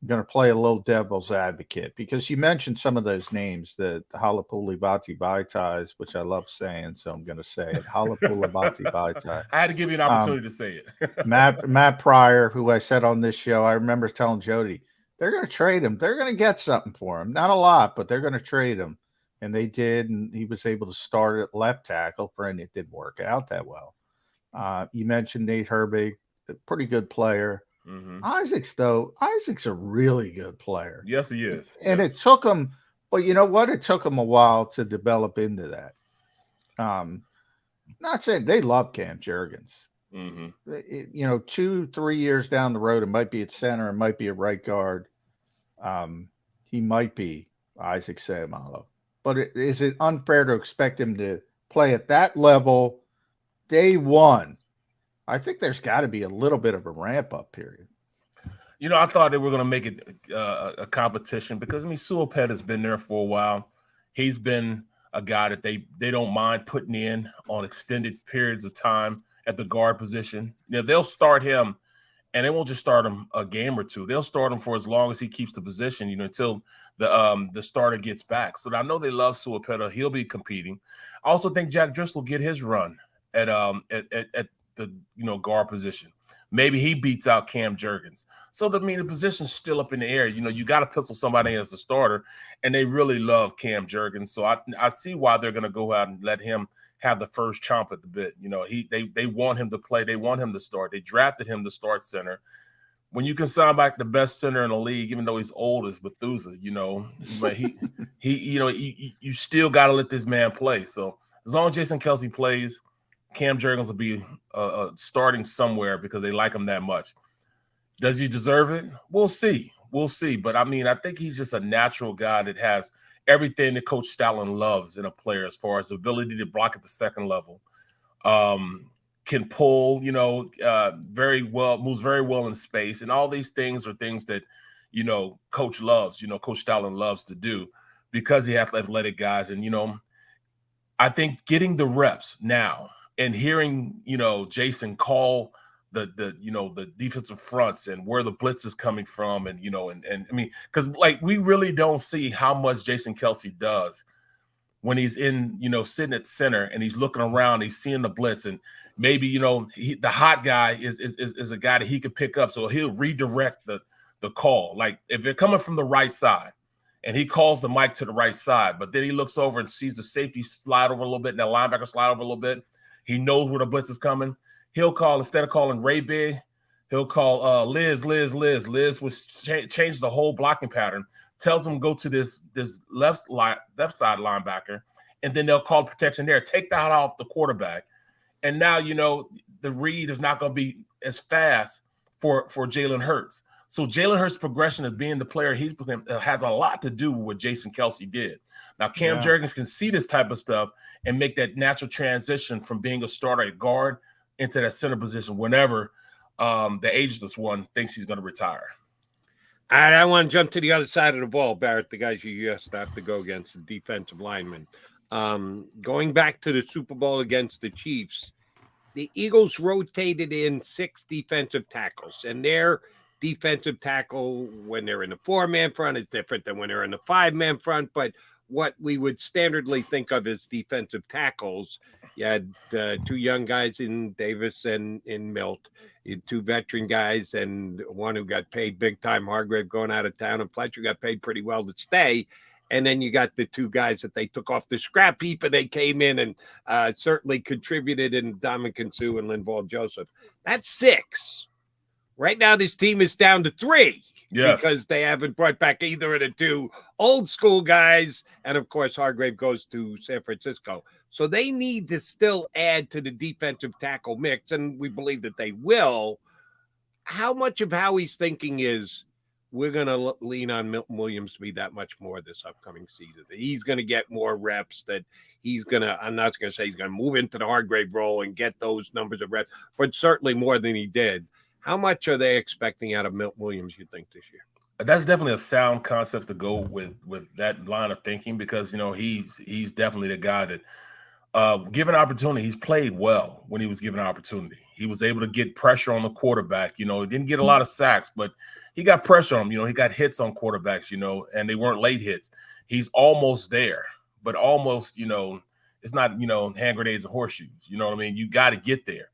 D: I'm going to play a little devil's advocate because you mentioned some of those names, the Halapoulivaati Vaitais, which I love saying, so I'm going to say it. Halapoulivaati Vaitai.
R: I had to give you an opportunity to say it.
D: Matt Pryor, who I said on this show, I remember telling Jody, they're going to trade him. They're going to get something for him. Not a lot, but they're going to trade him. And they did, and he was able to start at left tackle, and it didn't work out that well. You mentioned Nate Herbig, a pretty good player.
R: Mm-hmm.
D: Isaac's a really good player.
R: Yes, he is.
D: And it took him, but you know what? It took him a while to develop into that. Not saying they love Cam Jurgens.
R: Mm-hmm.
D: 2-3 years down the road, it might be at center, it might be a right guard. He might be Isaac Seumalo. But is it unfair to expect him to play at that level day one? I think there's got to be a little bit of a ramp-up period.
R: I thought they were going to make it a competition because, Suapet has been there for a while. He's been a guy that they don't mind putting in on extended periods of time at the guard position. They'll start him, and they won't just start him a game or two. They'll start him for as long as he keeps the position, until the starter gets back. So I know they love Suapet. He'll be competing. I also think Jack Driscoll will get his run at the guard position. Maybe he beats out Cam Jurgens. So the position's still up in the air. You got to pencil somebody as the starter, and they really love Cam Jurgens. So I see why they're going to go out and let him have the first chomp at the bit. They want him to play. They want him to start. They drafted him to start center. When you can sign back the best center in the league, even though he's old as Methuselah, but you still got to let this man play. So as long as Jason Kelce plays, Cam Jurgens will be starting somewhere because they like him that much. Does he deserve it? We'll see. But I think he's just a natural guy that has everything that Coach Stoutland loves in a player as far as the ability to block at the second level, can pull, very well, moves very well in space. And all these things are things that, Coach loves, Coach Stoutland loves to do because he has athletic guys. And, I think getting the reps now, and hearing, Jason call the defensive fronts and where the blitz is coming from, and because we really don't see how much Jason Kelce does when he's in, sitting at center and he's looking around, he's seeing the blitz, and maybe the hot guy is a guy that he could pick up, so he'll redirect the call. Like if they're coming from the right side, and he calls the mic to the right side, but then he looks over and sees the safety slide over a little bit and the linebacker slide over a little bit. He knows where the blitz is coming. he'll call, instead of calling Ray Big, he'll call Liz. Liz was change the whole blocking pattern, tells him go to this left side linebacker, and then they'll call protection there. Take that off the quarterback. And now, the read is not going to be as fast for Jalen Hurts. So Jalen Hurts' progression of being the player he's become has a lot to do with what Jason Kelce did. Now, Cam Jurgens can see this type of stuff and make that natural transition from being a starter at guard into that center position whenever the ageless one thinks he's going to retire.
B: All right, I want to jump to the other side of the ball, Barrett, the guys you used to have to go against, the defensive linemen. Going back to the Super Bowl against the Chiefs, the Eagles rotated in 6 defensive tackles, and their defensive tackle, when they're in the 4-man front, is different than when they're in the 5-man front. But what we would standardly think of as defensive tackles, you had 2 young guys in Davis and in Milt, you had 2 veteran guys, and one who got paid big time, Hargrave, going out of town, and Fletcher got paid pretty well to stay. And then you got the 2 guys that they took off the scrap heap, and they came in and certainly contributed in Dominican Sue and Linval Joseph. That's 6. Right now, this team is down to 3 because they haven't brought back either of the 2 old school guys. And, of course, Hargrave goes to San Francisco. So they need to still add to the defensive tackle mix, and we believe that they will. How much of Howie's thinking is we're going to lean on Milton Williams to be that much more this upcoming season? He's going to get more reps, that he's going to – I'm not going to say he's going to move into the Hargrave role and get those numbers of reps, but certainly more than he did. How much are they expecting out of Milton Williams, you think, this year?
R: That's definitely a sound concept to go with that line of thinking, because, he's definitely the guy that, given opportunity, he's played well when he was given an opportunity. He was able to get pressure on the quarterback. He didn't get a lot of sacks, but he got pressure on him. He got hits on quarterbacks, and they weren't late hits. He's almost there, but almost, it's not, hand grenades and horseshoes. You know what I mean? You got to get there.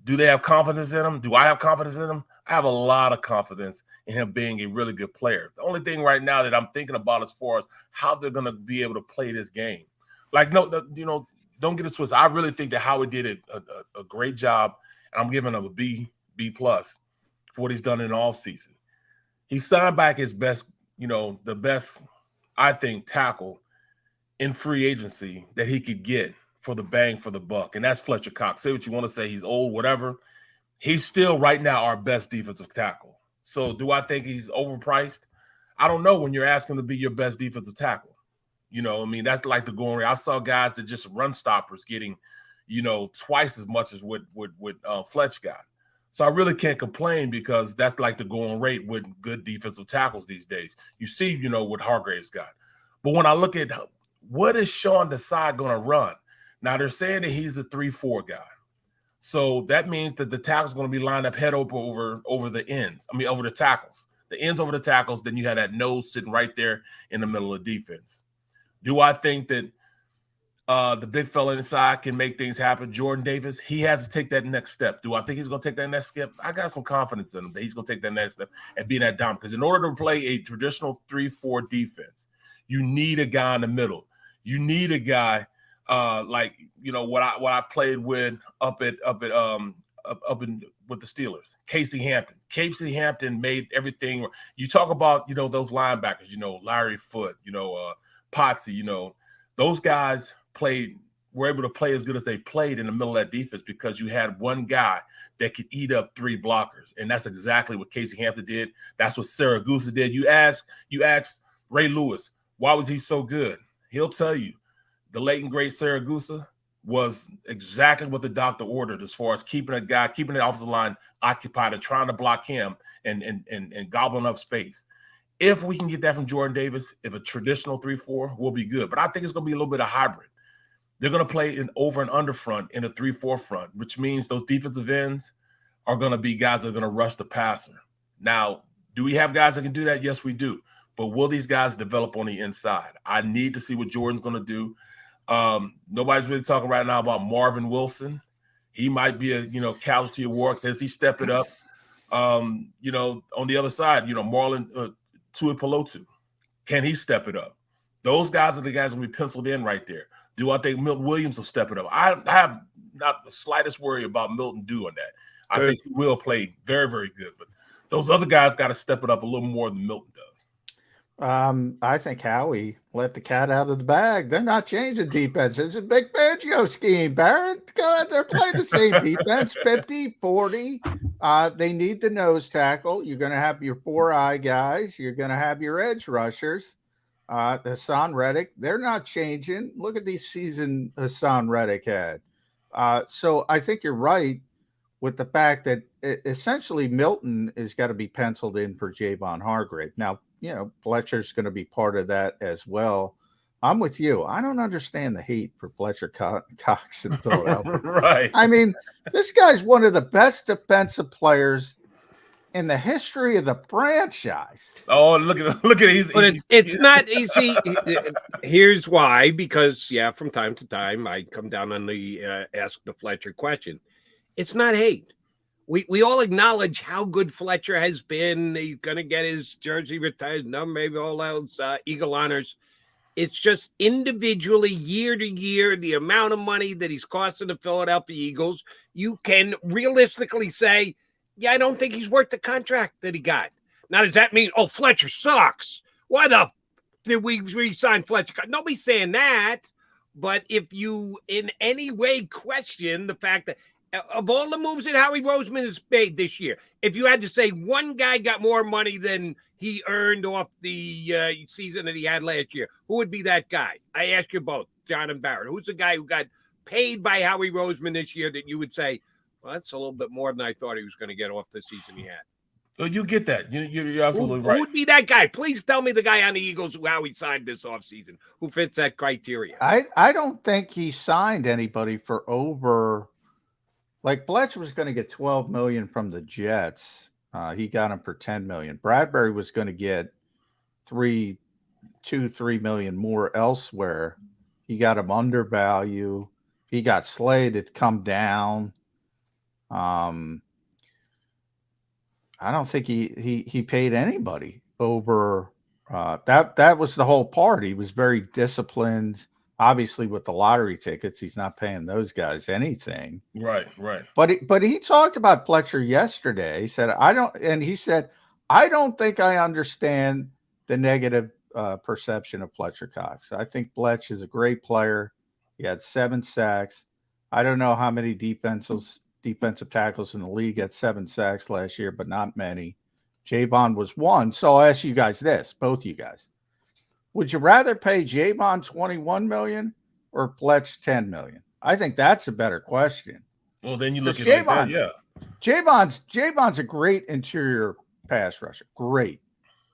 R: Do they have confidence in him? Do I have confidence in him? I have a lot of confidence in him being a really good player. The only thing right now that I'm thinking about as far as how they're going to be able to play this game. Don't get it twisted. I really think that Howard did a great job, and I'm giving him a B+ for what he's done in the offseason. He signed back his best, the best, I think, tackle in free agency that he could get for the bang for the buck, and that's Fletcher Cox. Say what you want to say, he's old, whatever. He's still right now our best defensive tackle. So do I think he's overpriced? I don't know when you're asking to be your best defensive tackle. That's like the going rate. I saw guys that just run stoppers getting, twice as much as what Fletch got. So I really can't complain, because that's like the going rate with good defensive tackles these days. You see, what Hargrave's got. But when I look at what is Sean Desai going to run, now they're saying that he's a 3-4 guy. So that means that the tackle's going to be lined up head over the ends. Over the tackles. The ends over the tackles, then you have that nose sitting right there in the middle of defense. Do I think that the big fella inside can make things happen? Jordan Davis, he has to take that next step. Do I think he's going to take that next step? I got some confidence in him that he's going to take that next step and be that dominant. Because in order to play a traditional 3-4 defense, you need a guy in the middle. You need a guy what I played with up in with the Steelers, Casey Hampton. Casey Hampton made everything. You talk about those linebackers, Larry Foote, Potsy, those guys were able to play as good as they played in the middle of that defense, because you had one guy that could eat up 3 blockers, and that's exactly what Casey Hampton did. That's what Saragusa did. You ask Ray Lewis, why was he so good? He'll tell you. The late and great Saragusa was exactly what the doctor ordered, as far as keeping the offensive line occupied and trying to block him and gobbling up space. If we can get that from Jordan Davis, if a traditional 3-4 will be good. But I think it's going to be a little bit of hybrid. They're going to play an over and under front in a 3-4 front, which means those defensive ends are going to be guys that are going to rush the passer. Now, do we have guys that can do that? Yes, we do. But will these guys develop on the inside? I need to see what Jordan's going to do. Nobody's really talking right now about Marvin Wilson. He might be a casualty of war. Does he step it up? On the other side, Marlon Tuipulotu, can he step it up? Those guys are the guys that we penciled in right there. Do I think Milton Williams will step it up? I have not the slightest worry about Milton doing that. I think he will play very, very good. But those other guys got to step it up a little more than Milton does.
D: I think Howie let the cat out of the bag. They're not changing defense. It's a big Fangio scheme, Barrett. Go ahead. They're playing the same defense, 50, 40. They need the nose tackle. You're going to have your 4-eye guys. You're going to have your edge rushers. Hassan Reddick, they're not changing. Look at these season Hassan Reddick had. So I think you're right with the fact that essentially Milton has got to be penciled in for Javon Hargrave. Now, Fletcher's going to be part of that as well. I'm with you. I don't understand the hate for Fletcher Cox in Philadelphia.
R: Right.
D: I mean, this guy's one of the best defensive players in the history of the franchise.
R: Oh, look at it.
B: But it's not easy. Here's why, because from time to time I come down on the ask the Fletcher question. It's not hate. We all acknowledge how good Fletcher has been. He's gonna get his jersey retired, maybe all those Eagle honors. It's just individually, year to year, the amount of money that he's costing the Philadelphia Eagles. You can realistically say, I don't think he's worth the contract that he got. Now, does that mean, Fletcher sucks? Why the did we re-sign Fletcher? Nobody's saying that. But if you in any way question the fact that of all the moves that Howie Roseman has made this year, if you had to say one guy got more money than he earned off the season that he had last year, who would be that guy? I ask you both, John and Barrett. Who's the guy who got paid by Howie Roseman this year that you would say, well, that's a little bit more than I thought he was going to get off the season he had?
R: Well, you get that. You're absolutely right.
B: Who would be that guy? Please tell me the guy on the Eagles who Howie signed this offseason who fits that criteria.
D: I don't think he signed anybody for over. Like Fletcher was going to get $12 million from the Jets. He got him for $10 million. Bradbury was going to get $3 million more elsewhere. He got him undervalued. He got slated to come down. I don't think he paid anybody over that was the whole part. He was very disciplined. Obviously, with the lottery tickets, he's not paying those guys anything.
R: Right.
D: But he talked about Fletcher yesterday. He said, I don't think I understand the negative perception of Fletcher Cox. I think Fletch is a great player. He had 7 sacks. I don't know how many defensive tackles in the league had 7 sacks last year, but not many. Javon was 1. So I'll ask you guys this, both you guys. Would you rather pay Javon $21 million or Fletch $10 million? I think that's a better question.
R: Well, then you look at Javon. Like that,
D: Javon's a great interior pass rusher. Great.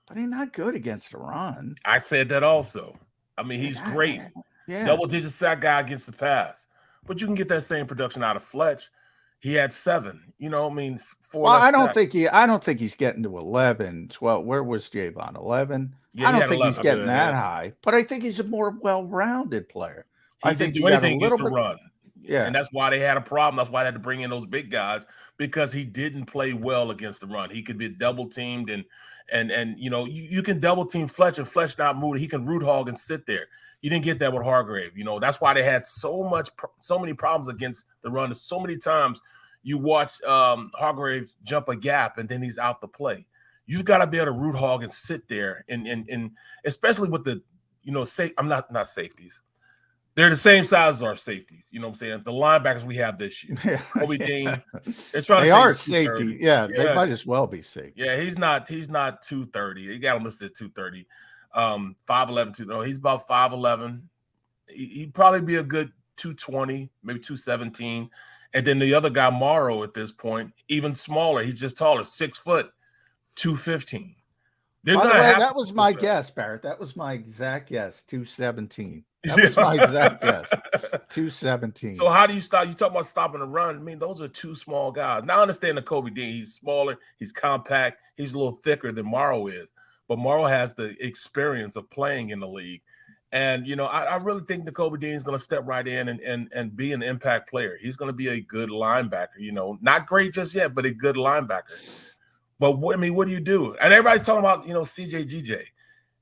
D: But he's not good against the run.
R: I said that also. I mean, he's great.
D: Yeah.
R: Double-digit sack guy against the pass. But you can get that same production out of Fletch. He had 7. 4.
D: Well, I don't think he's getting to 11, 12. Where was Javon? 11?
R: Yeah,
D: I don't think he's getting that high, but I think he's a more well-rounded player.
R: He didn't do anything against the run.
D: Yeah.
R: And that's why they had a problem. That's why they had to bring in those big guys, because he didn't play well against the run. He could be double teamed and you can double team Fletch and Fletch not move. He can root hog and sit there. You didn't get that with Hargrave. That's why they had so many problems against the run. So many times you watch Hargrave jump a gap and then he's out the play. You've got to be able to root hog and sit there, and especially with the, I'm not safeties. They're the same size as our safeties. You know what I'm saying? The linebackers we have this year. Kobe Dean.
D: They are safety. Yeah, they might as well be safety.
R: Yeah, he's not 230. He got him listed at 230. 5'11", he's about 5'11". He'd probably be a good 220, maybe 217. And then the other guy, Morrow, at this point, even smaller. He's just taller, 6 foot, 215.
D: By the way, that was my guess, Barrett. That was my exact guess, 217. That was my exact guess, 217.
R: So how do you stop? You talk about stopping the run. I mean, those are 2 small guys. Now I understand the Kobe Dean. He's smaller. He's compact. He's a little thicker than Morrow is. But Morrow has the experience of playing in the league. And, I really think Nakobe Dean is going to step right in and be an impact player. He's going to be a good linebacker, not great just yet, but a good linebacker. But, what do you do? And everybody's talking about, CJ GJ.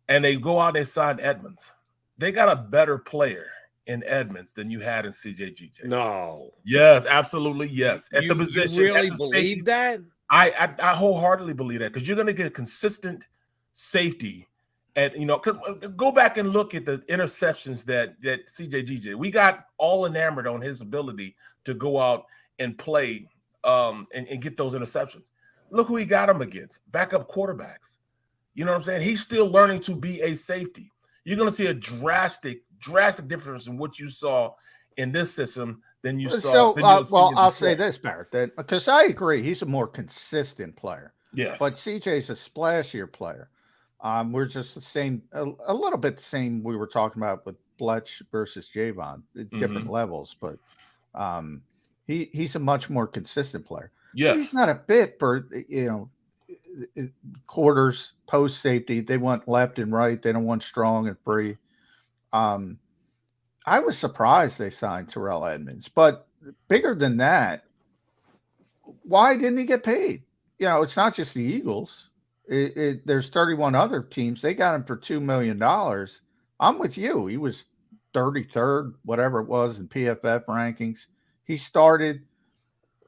R: And they go out, they sign Edmonds. They got a better player in Edmonds than you had in CJGJ.
B: No.
R: Yes, absolutely. Yes. At
B: You,
R: the position.
B: you really
R: at the
B: believe
R: safety,
B: that?
R: I wholeheartedly believe that because you're going to get consistent safety. And, because go back and look at the interceptions that CJGJ, we got all enamored on his ability to go out and play and get those interceptions. Look who he got him against, backup quarterbacks. You know what I'm saying? He's still learning to be a safety. You're going to see a drastic difference in what you saw in this system than you saw.
D: I'll say this, Barrett, that because I agree, he's a more consistent player.
R: Yes.
D: But CJ's a splashier player. We're just the same, a little bit the same we were talking about with Bletch versus Javon, different levels, but he's a much more consistent player.
R: Yeah,
D: he's not a bit for quarters, post safety. They want left and right. They don't want strong and free. I was surprised they signed Terrell Edmonds, but bigger than that, why didn't he get paid? It's not just the Eagles. There's 31 other teams. They got him for $2 million. I'm with you. He was 33rd, whatever it was, in PFF rankings. He started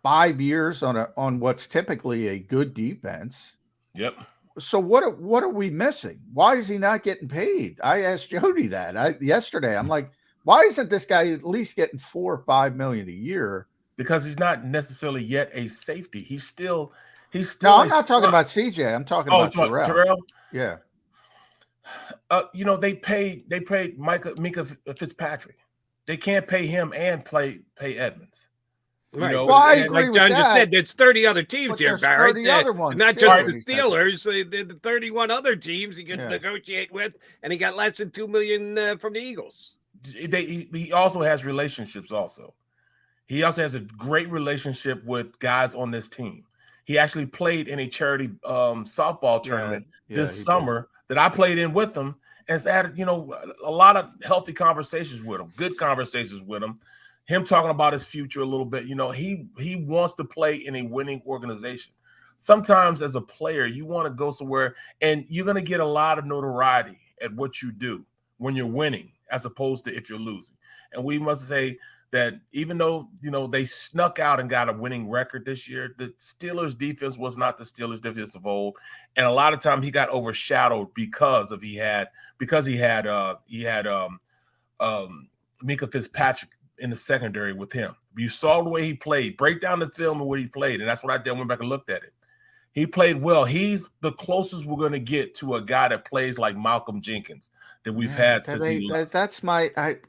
D: 5 years on what's typically a good defense.
R: Yep.
D: So what are we missing? Why is he not getting paid? I asked Jody that yesterday. I'm like, why isn't this guy at least getting $4 or $5 million a year?
R: Because he's not necessarily yet a safety. He's still.
D: No, I'm not talking about CJ. I'm talking about Terrell. Yeah.
R: They paid Mika Fitzpatrick. They can't pay him and pay Edmonds.
B: Right.
D: Well, I agree
B: like John
D: with
B: just
D: that,
B: said, there's 30 other teams here, Barrett.
D: 30 other ones
B: not
D: too.
B: just the Steelers. The 31 other teams he could negotiate with, and he got less than $2 million from the Eagles.
R: He also has relationships. He also has a great relationship with guys on this team. He actually played in a charity softball tournament this summer that I played in with him, and has had a lot of healthy conversations with him, good conversations with him. Him talking about his future a little bit. He wants to play in a winning organization. Sometimes as a player, you want to go somewhere, and you're going to get a lot of notoriety at what you do when you're winning, as opposed to if you're losing. And we must say that even though, they snuck out and got a winning record this year, the Steelers defense was not the Steelers defense of old. And a lot of time he got overshadowed because he had Mika Fitzpatrick in the secondary with him. You saw the way he played. Break down the film of what he played. And that's what I did. I went back and looked at it. He played well. He's the closest we're going to get to a guy that plays like Malcolm Jenkins that we've had since he left.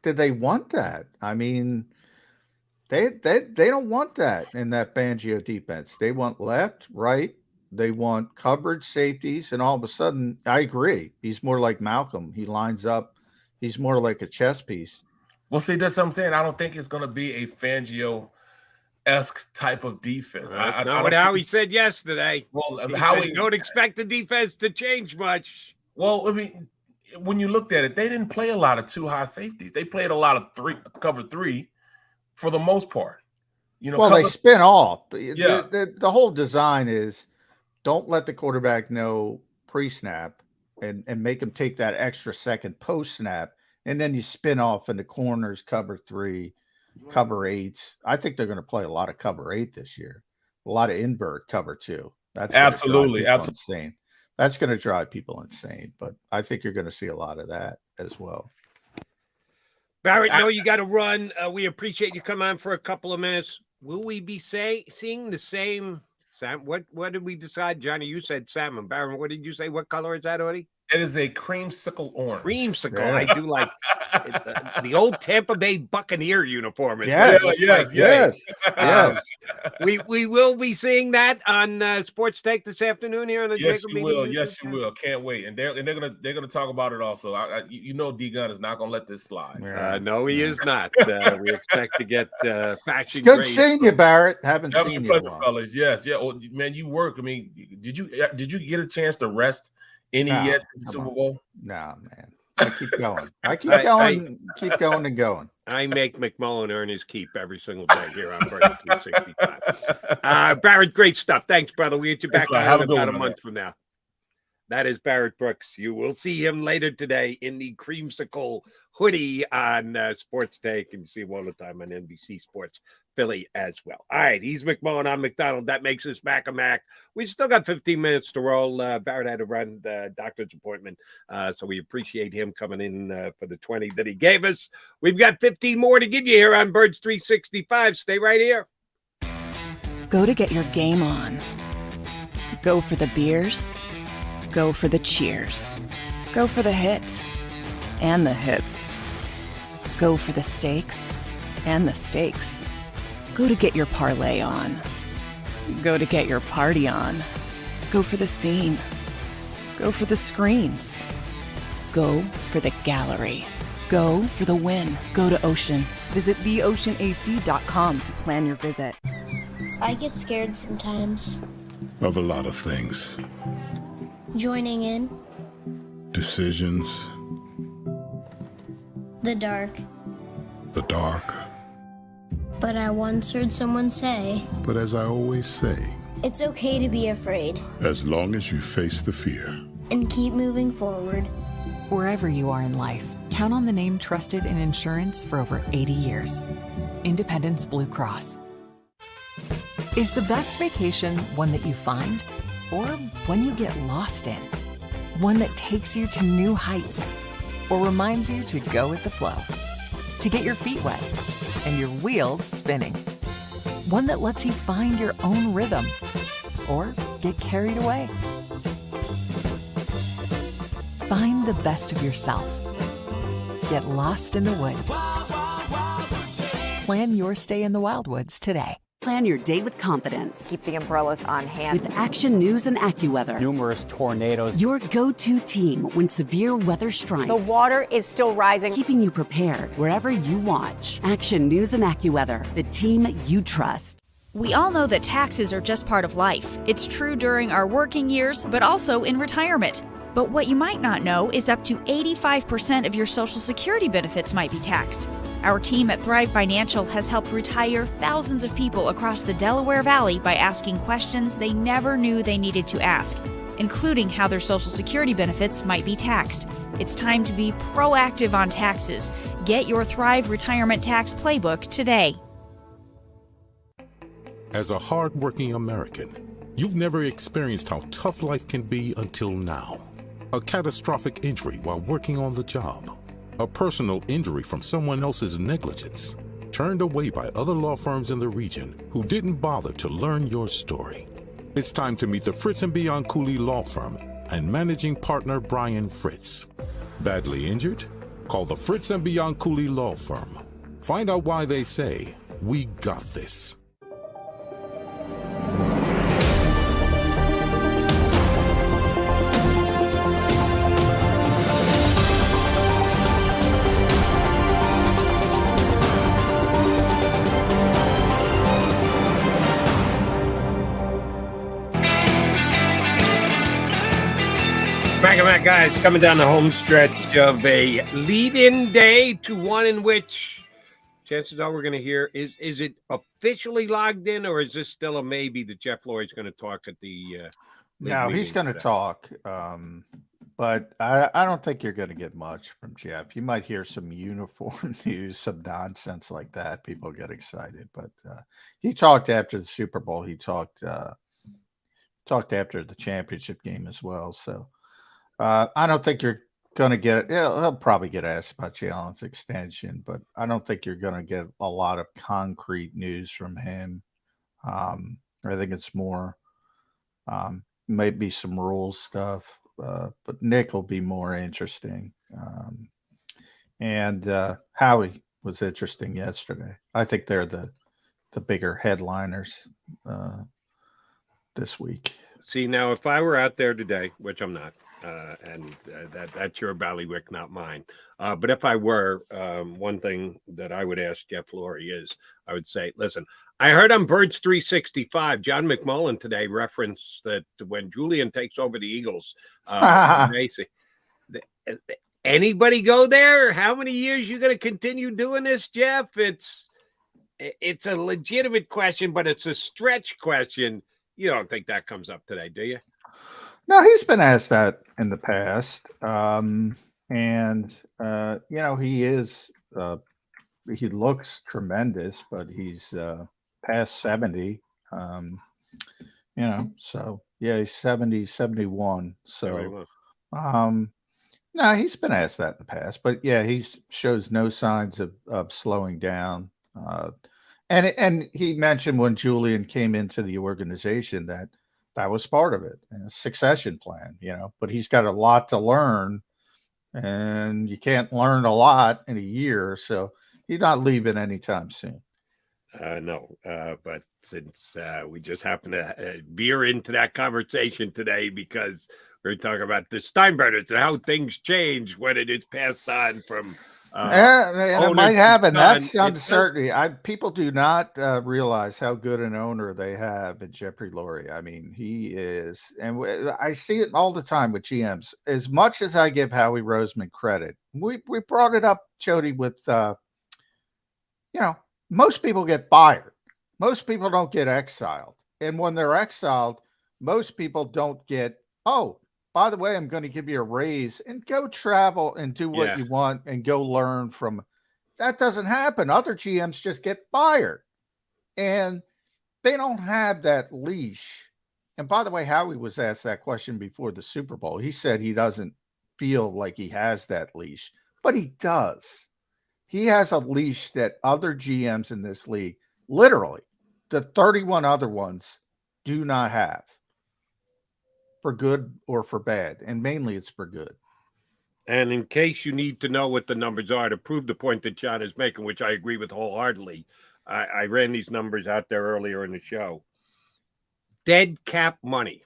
D: Did they want that? I mean, they don't want that in that Fangio defense. They want left, right. They want coverage, safeties, and all of a sudden, I agree. He's more like Malcolm. He lines up. He's more like a chess piece.
R: Well, see, that's what I'm saying. I don't think it's going to be a Fangio-esque type of defense.
B: That's not what Howie said yesterday.
R: Well,
B: Howie don't expect the defense to change much.
R: Well, I mean, when you looked at it, they didn't play a lot of two high safeties. They played a lot of cover three for the most part.
D: They spin off. Yeah. The whole design is don't let the quarterback know pre-snap and make him take that extra second post-snap. And then you spin off into corners, cover three, cover eights. I think they're going to play a lot of cover 8 this year. A lot of invert cover 2. That's
R: absolutely
D: insane. That's going to drive people insane. But I think you're going to see a lot of that as well.
B: Barrett, no, you got to run. We appreciate you coming on for a couple of minutes. Will we be seeing the same? Sam, what did we decide, Johnny? You said salmon. Barrett, what did you say? What color is that, Odie?
R: It is a creamsicle orange.
B: Creamsicle. Yeah. I do like the old Tampa Bay Buccaneer uniform.
D: Yes.
B: We will be seeing that on Sports Take this afternoon here on the
R: Yes,
B: JAKIB
R: you will.
B: Media.
R: Yes, you will. Can't wait. And they're gonna talk about it also. D Gun is not gonna let this slide.
B: No, he is not. We expect to get fashion.
D: Good seeing you, Barrett. Haven't seen you.
R: Pleasure, fellas. Yes, yeah. Well, man, you work. I mean, did you get a chance to rest any yet in the Super Bowl?
D: No, man. I keep going. Keep going and going.
B: I make McMullen earn his keep every single day here on Bird 365. Barrett, great stuff. Thanks, brother. We'll get you back on about a month from now. That is Barrett Brooks. You will see him later today in the creamsicle hoodie on Sports Day. You can see him all the time on NBC Sports Philly as well. All right, he's McMullen. I'm McDonald. That makes us Mac a Mac. We still got 15 minutes to roll. Barrett had to run the doctor's appointment, so we appreciate him coming in for the 20 that he gave us. We've got 15 more to give you here on Birds 365. Stay right here.
E: Go to get your game on. Go for the beers. Go for the cheers. Go for the hit and the hits. Go for the stakes and the stakes. Go to get your parlay on. Go to get your party on. Go for the scene. Go for the screens. Go for the gallery. Go for the win. Go to Ocean. Visit theoceanac.com to plan your visit.
N: I get scared sometimes.
F: Of a lot of things.
N: Joining in.
F: Decisions.
N: The dark.
F: The dark.
N: But I once heard someone say,
F: But as I always say,
N: it's okay to be afraid.
F: as long as you face the fear.
N: And keep moving forward.
I: Wherever you are in life, count on the name trusted in insurance for over 80 years. Independence Blue Cross. Is the best vacation one that you find, or one you get lost in? One that takes you to new heights, or reminds you to go with the flow? To get your feet wet and your wheels spinning? One that lets you find your own rhythm, or get carried away? Find the best of yourself. Get lost in the woods. Plan your stay in the Wildwoods today.
O: Plan your day with confidence.
P: Keep the umbrellas on hand.
O: With Action News and AccuWeather.
P: Numerous tornadoes.
O: Your go-to team when severe weather strikes.
P: The water is still rising.
O: Keeping you prepared wherever you watch. Action News and AccuWeather, the team you trust.
Q: We all know that taxes are just part of life. It's true during our working years, but also in retirement. But what you might not know is up to 85% of your Social Security benefits might be taxed. Our team at Thrive Financial has helped retire thousands of people across the Delaware Valley by asking questions they never knew they needed to ask, including how their Social Security benefits might be taxed. It's time to be proactive on taxes. Get your Thrive Retirement Tax Playbook today.
F: As a hardworking American, you've never experienced how tough life can be until now. A catastrophic injury while working on the job. A personal injury from someone else's negligence. Turned away by other law firms in the region who didn't bother to learn your story. It's time to meet the Fritz & Bianculli Law Firm and managing partner Brian Fritz. Badly injured? Call the Fritz & Bianculli Law Firm. Find out why they say, we got this.
B: Mac guys, coming down the home stretch of a lead-in day to one in which chances are we're going to hear, is it officially logged in, or is this still a maybe that Jeff Lurie's going to talk at the
D: No, he's going to talk, but I don't think you're going to get much from Jeff. You might hear some uniform news, some nonsense like that. People get excited, but he talked after the Super Bowl. He talked after the championship game as well, so I don't think you're going to get it. He'll probably get asked about Jalen's extension, but I don't think you're going to get a lot of concrete news from him. I think it's more maybe some rules stuff, but Nick will be more interesting. And Howie was interesting yesterday. I think they're the bigger headliners this week.
B: See, now if I were out there today, which I'm not, that's your ballywick, not mine. But if I were, one thing that I would ask Jeff Lurie is, I would say, listen, I heard on Birds 365, John McMullen today referenced that when Julian takes over the Eagles, anybody go there? How many years you going to continue doing this, Jeff? It's a legitimate question, but it's a stretch question. You don't think that comes up today, do you?
D: No, he's been asked that in the past. He is, he looks tremendous, but he's past 70. So yeah, he's 70, 71. So, no, he's been asked that in the past, but yeah, he shows no signs of slowing down. And he mentioned when Julian came into the organization that was part of it, a succession plan, but he's got a lot to learn, and you can't learn a lot in a year. So he's not leaving anytime soon.
B: No, but since we just happen to veer into that conversation today because we're talking about the Steinbrenners and how things change when it is passed on from
D: it might happen. That's
B: son.
D: uncertainty. People do not realize how good an owner they have in Jeffrey Lurie. I mean, he is, and I see it all the time with GMs. As much as I give Howie Roseman credit, we brought it up, Jody, with most people get fired. Most people don't get exiled. And when they're exiled, most people don't get, oh, by the way, I'm going to give you a raise and go travel and do what you want and go learn from. That doesn't happen. Other GMs just get fired. And they don't have that leash. And by the way, Howie was asked that question before the Super Bowl. He said he doesn't feel like he has that leash, but he does. He has a leash that other GMs in this league, literally, the 31 other ones, do not have, for good or for bad. And mainly it's for good.
B: And in case you need to know what the numbers are to prove the point that John is making, which I agree with wholeheartedly, I ran these numbers out there earlier in the show. Dead cap money.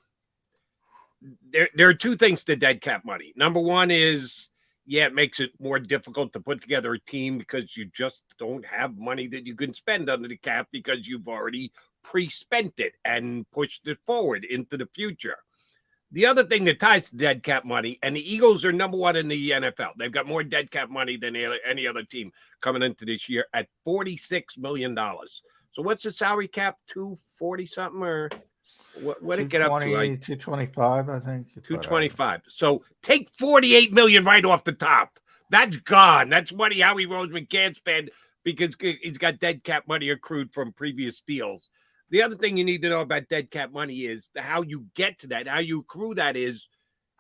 B: There are two things to dead cap money. Number one is, it makes it more difficult to put together a team because you just don't have money that you can spend under the cap because you've already pre-spent it and pushed it forward into the future. The other thing that ties to dead cap money, and the Eagles are number one in the NFL. They've got more dead cap money than any other team coming into this year at $46 million. So what's the salary cap? 240 something, or what did it get up to?
D: 225, I think.
B: 225. So take $48 million right off the top. That's gone. That's money Howie Roseman can't spend because he's got dead cap money accrued from previous deals. The other thing you need to know about dead cap money is how you get to that, how you accrue that is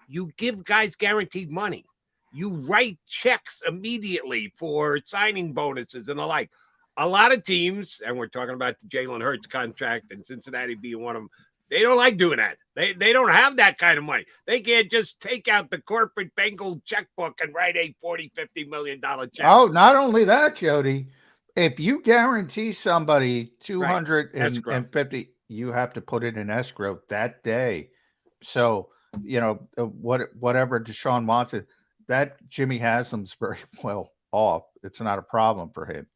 B: you give guys guaranteed money. You write checks immediately for signing bonuses and the like. A lot of teams, and we're talking about the Jalen Hurts contract and Cincinnati being one of them, they don't like doing that. They don't have that kind of money. They can't just take out the corporate Bengal checkbook and write a $40-50 million check.
D: Oh, not only that, Jody. If you guarantee somebody 250, you have to put it in escrow that day. So, whatever Deshaun wants it, that Jimmy Haslam's very well off. It's not a problem for him.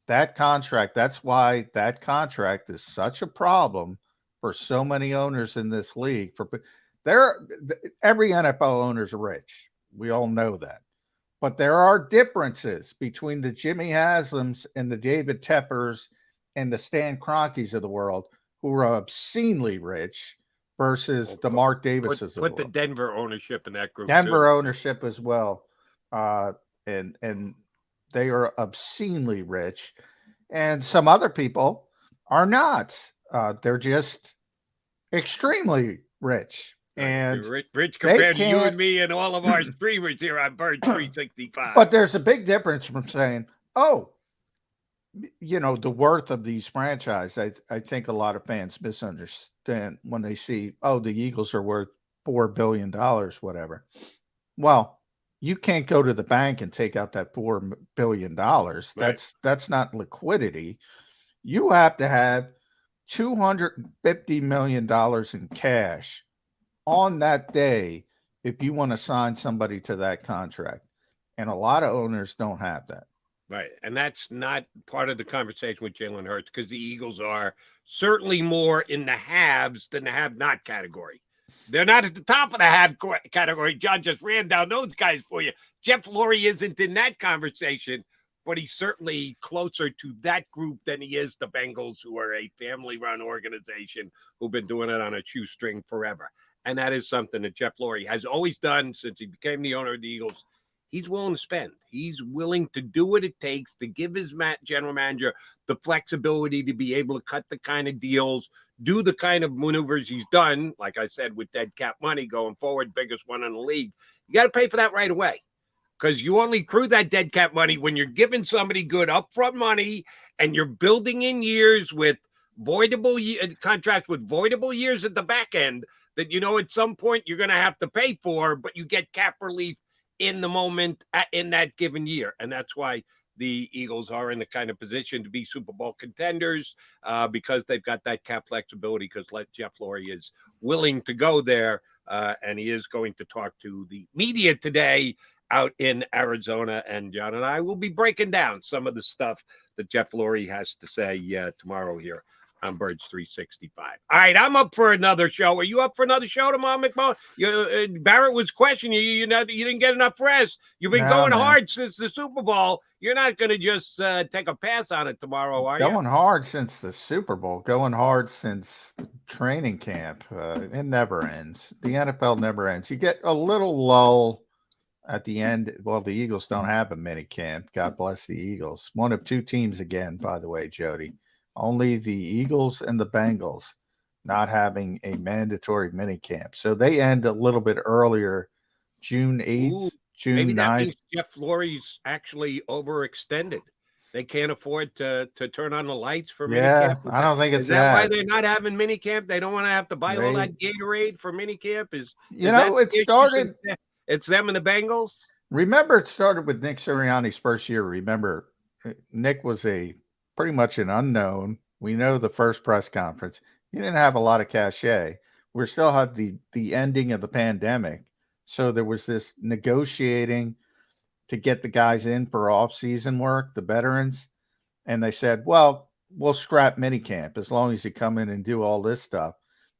D: That contract, that's why that contract is such a problem for so many owners in this league. Every NFL owner is rich. We all know that. But there are differences between the Jimmy Haslams and the David Teppers and the Stan Kroenkes of the world, who are obscenely rich, versus the Mark Davises of the world.
B: Put the Denver ownership in that group.
D: Denver ownership as well. And they are obscenely rich. And some other people are not. They're just extremely rich. And
B: rich compared to you and me and all of our streamers here on Bird 365.
D: But there's a big difference from saying, the worth of these franchises. I think a lot of fans misunderstand when they see, the Eagles are worth $4 billion, whatever. Well, you can't go to the bank and take out that $4 billion.
B: Right.
D: That's not liquidity. You have to have $250 million in cash on that day if you want to sign somebody to that contract. And a lot of owners don't have that.
B: Right. And that's not part of the conversation with Jalen Hurts because the Eagles are certainly more in the haves than the have-not category. They're not at the top of the have category. John just ran down those guys for you. Jeff Lurie isn't in that conversation, but he's certainly closer to that group than he is the Bengals, who are a family-run organization who've been doing it on a shoestring forever. And that is something that Jeff Lurie has always done since he became the owner of the Eagles. He's willing to spend. He's willing to do what it takes to give his general manager the flexibility to be able to cut the kind of deals, do the kind of maneuvers he's done, like I said, with dead cap money going forward, biggest one in the league. You got to pay for that right away, because you only accrue that dead cap money when you're giving somebody good upfront money and you're building in years with voidable contracts with voidable years at the back end that, at some point you're going to have to pay for, but you get cap relief in the moment in that given year. And that's why the Eagles are in the kind of position to be Super Bowl contenders, because they've got that cap flexibility, because Jeff Lurie is willing to go there, and he is going to talk to the media today out in Arizona. And John and I will be breaking down some of the stuff that Jeff Lurie has to say tomorrow here on Birds 365. All right, I'm up for another show. Are you up for another show tomorrow, McMullen? Barrett was questioning you. You didn't get enough rest. You've been going hard since the Super Bowl. You're not going to just take a pass on it tomorrow, are you?
D: Going hard since the Super Bowl. Going hard since training camp. It never ends. The NFL never ends. You get a little lull at the end. Well, the Eagles don't have a mini camp. God bless the Eagles. One of two teams again, by the way, Jody. Only the Eagles and the Bengals not having a mandatory mini camp. So they end a little bit earlier, June 8th, June 9th.
B: Maybe that means Jeff Lurie's actually overextended. They can't afford to turn on the lights for mini camp.
D: I don't think it's
B: Is that why they're not having mini camp? They don't want to have to buy all that Gatorade for mini camp? It's them and the Bengals?
D: Remember, it started with Nick Sirianni's first year. Remember, Nick was pretty much an unknown. We know the first press conference. He didn't have a lot of cachet. We still had the ending of the pandemic. So there was this negotiating to get the guys in for off-season work, the veterans. And they said, well, we'll scrap minicamp as long as you come in and do all this stuff.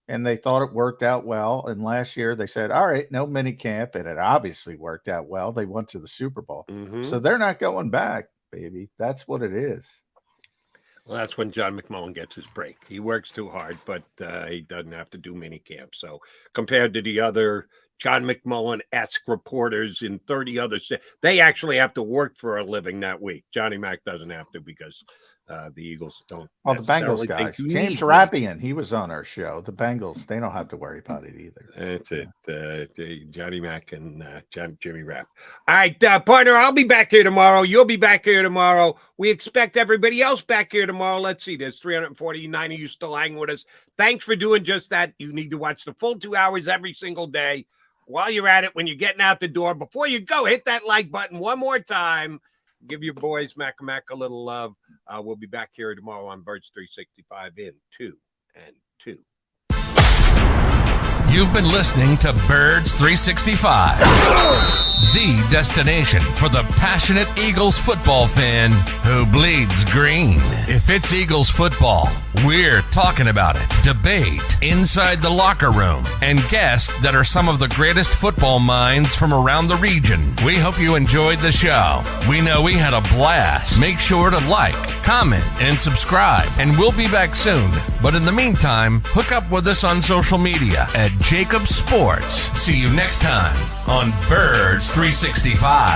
D: And they thought it worked out well. And last year they said, all right, no minicamp. And it obviously worked out well. They went to the Super Bowl.
B: Mm-hmm.
D: So they're not going back, baby. That's what it is.
B: Well, that's when John McMullen gets his break. He works too hard, but he doesn't have to do mini camp. So compared to the other John McMullen-esque reporters in 30 other cities, they actually have to work for a living that week. Johnny Mac doesn't have to, because the Eagles don't.
D: Well, the Bengals guys. James Rappian, he was on our show. The Bengals, they don't have to worry about it either.
B: That's it. Johnny Mac and Jimmy Rapp. All right, partner, I'll be back here tomorrow. You'll be back here tomorrow. We expect everybody else back here tomorrow. Let's see. There's 349 of you still hanging with us. Thanks for doing just that. You need to watch the full 2 hours every single day. While you're at it, when you're getting out the door, before you go, hit that like button one more time. Give your boys Mac a little love. We'll be back here tomorrow on Birds 365 in 2 and 2.
A: You've been listening to Birds 365, the destination for the passionate Eagles football fan who bleeds green. If it's Eagles football, we're talking about it. Debate, inside the locker room, and guests that are some of the greatest football minds from around the region. We hope you enjoyed the show. We know we had a blast. Make sure to like, comment, and subscribe, and we'll be back soon. But in the meantime, hook up with us on social media at JAKIB Sports. See you next time on Birds 365.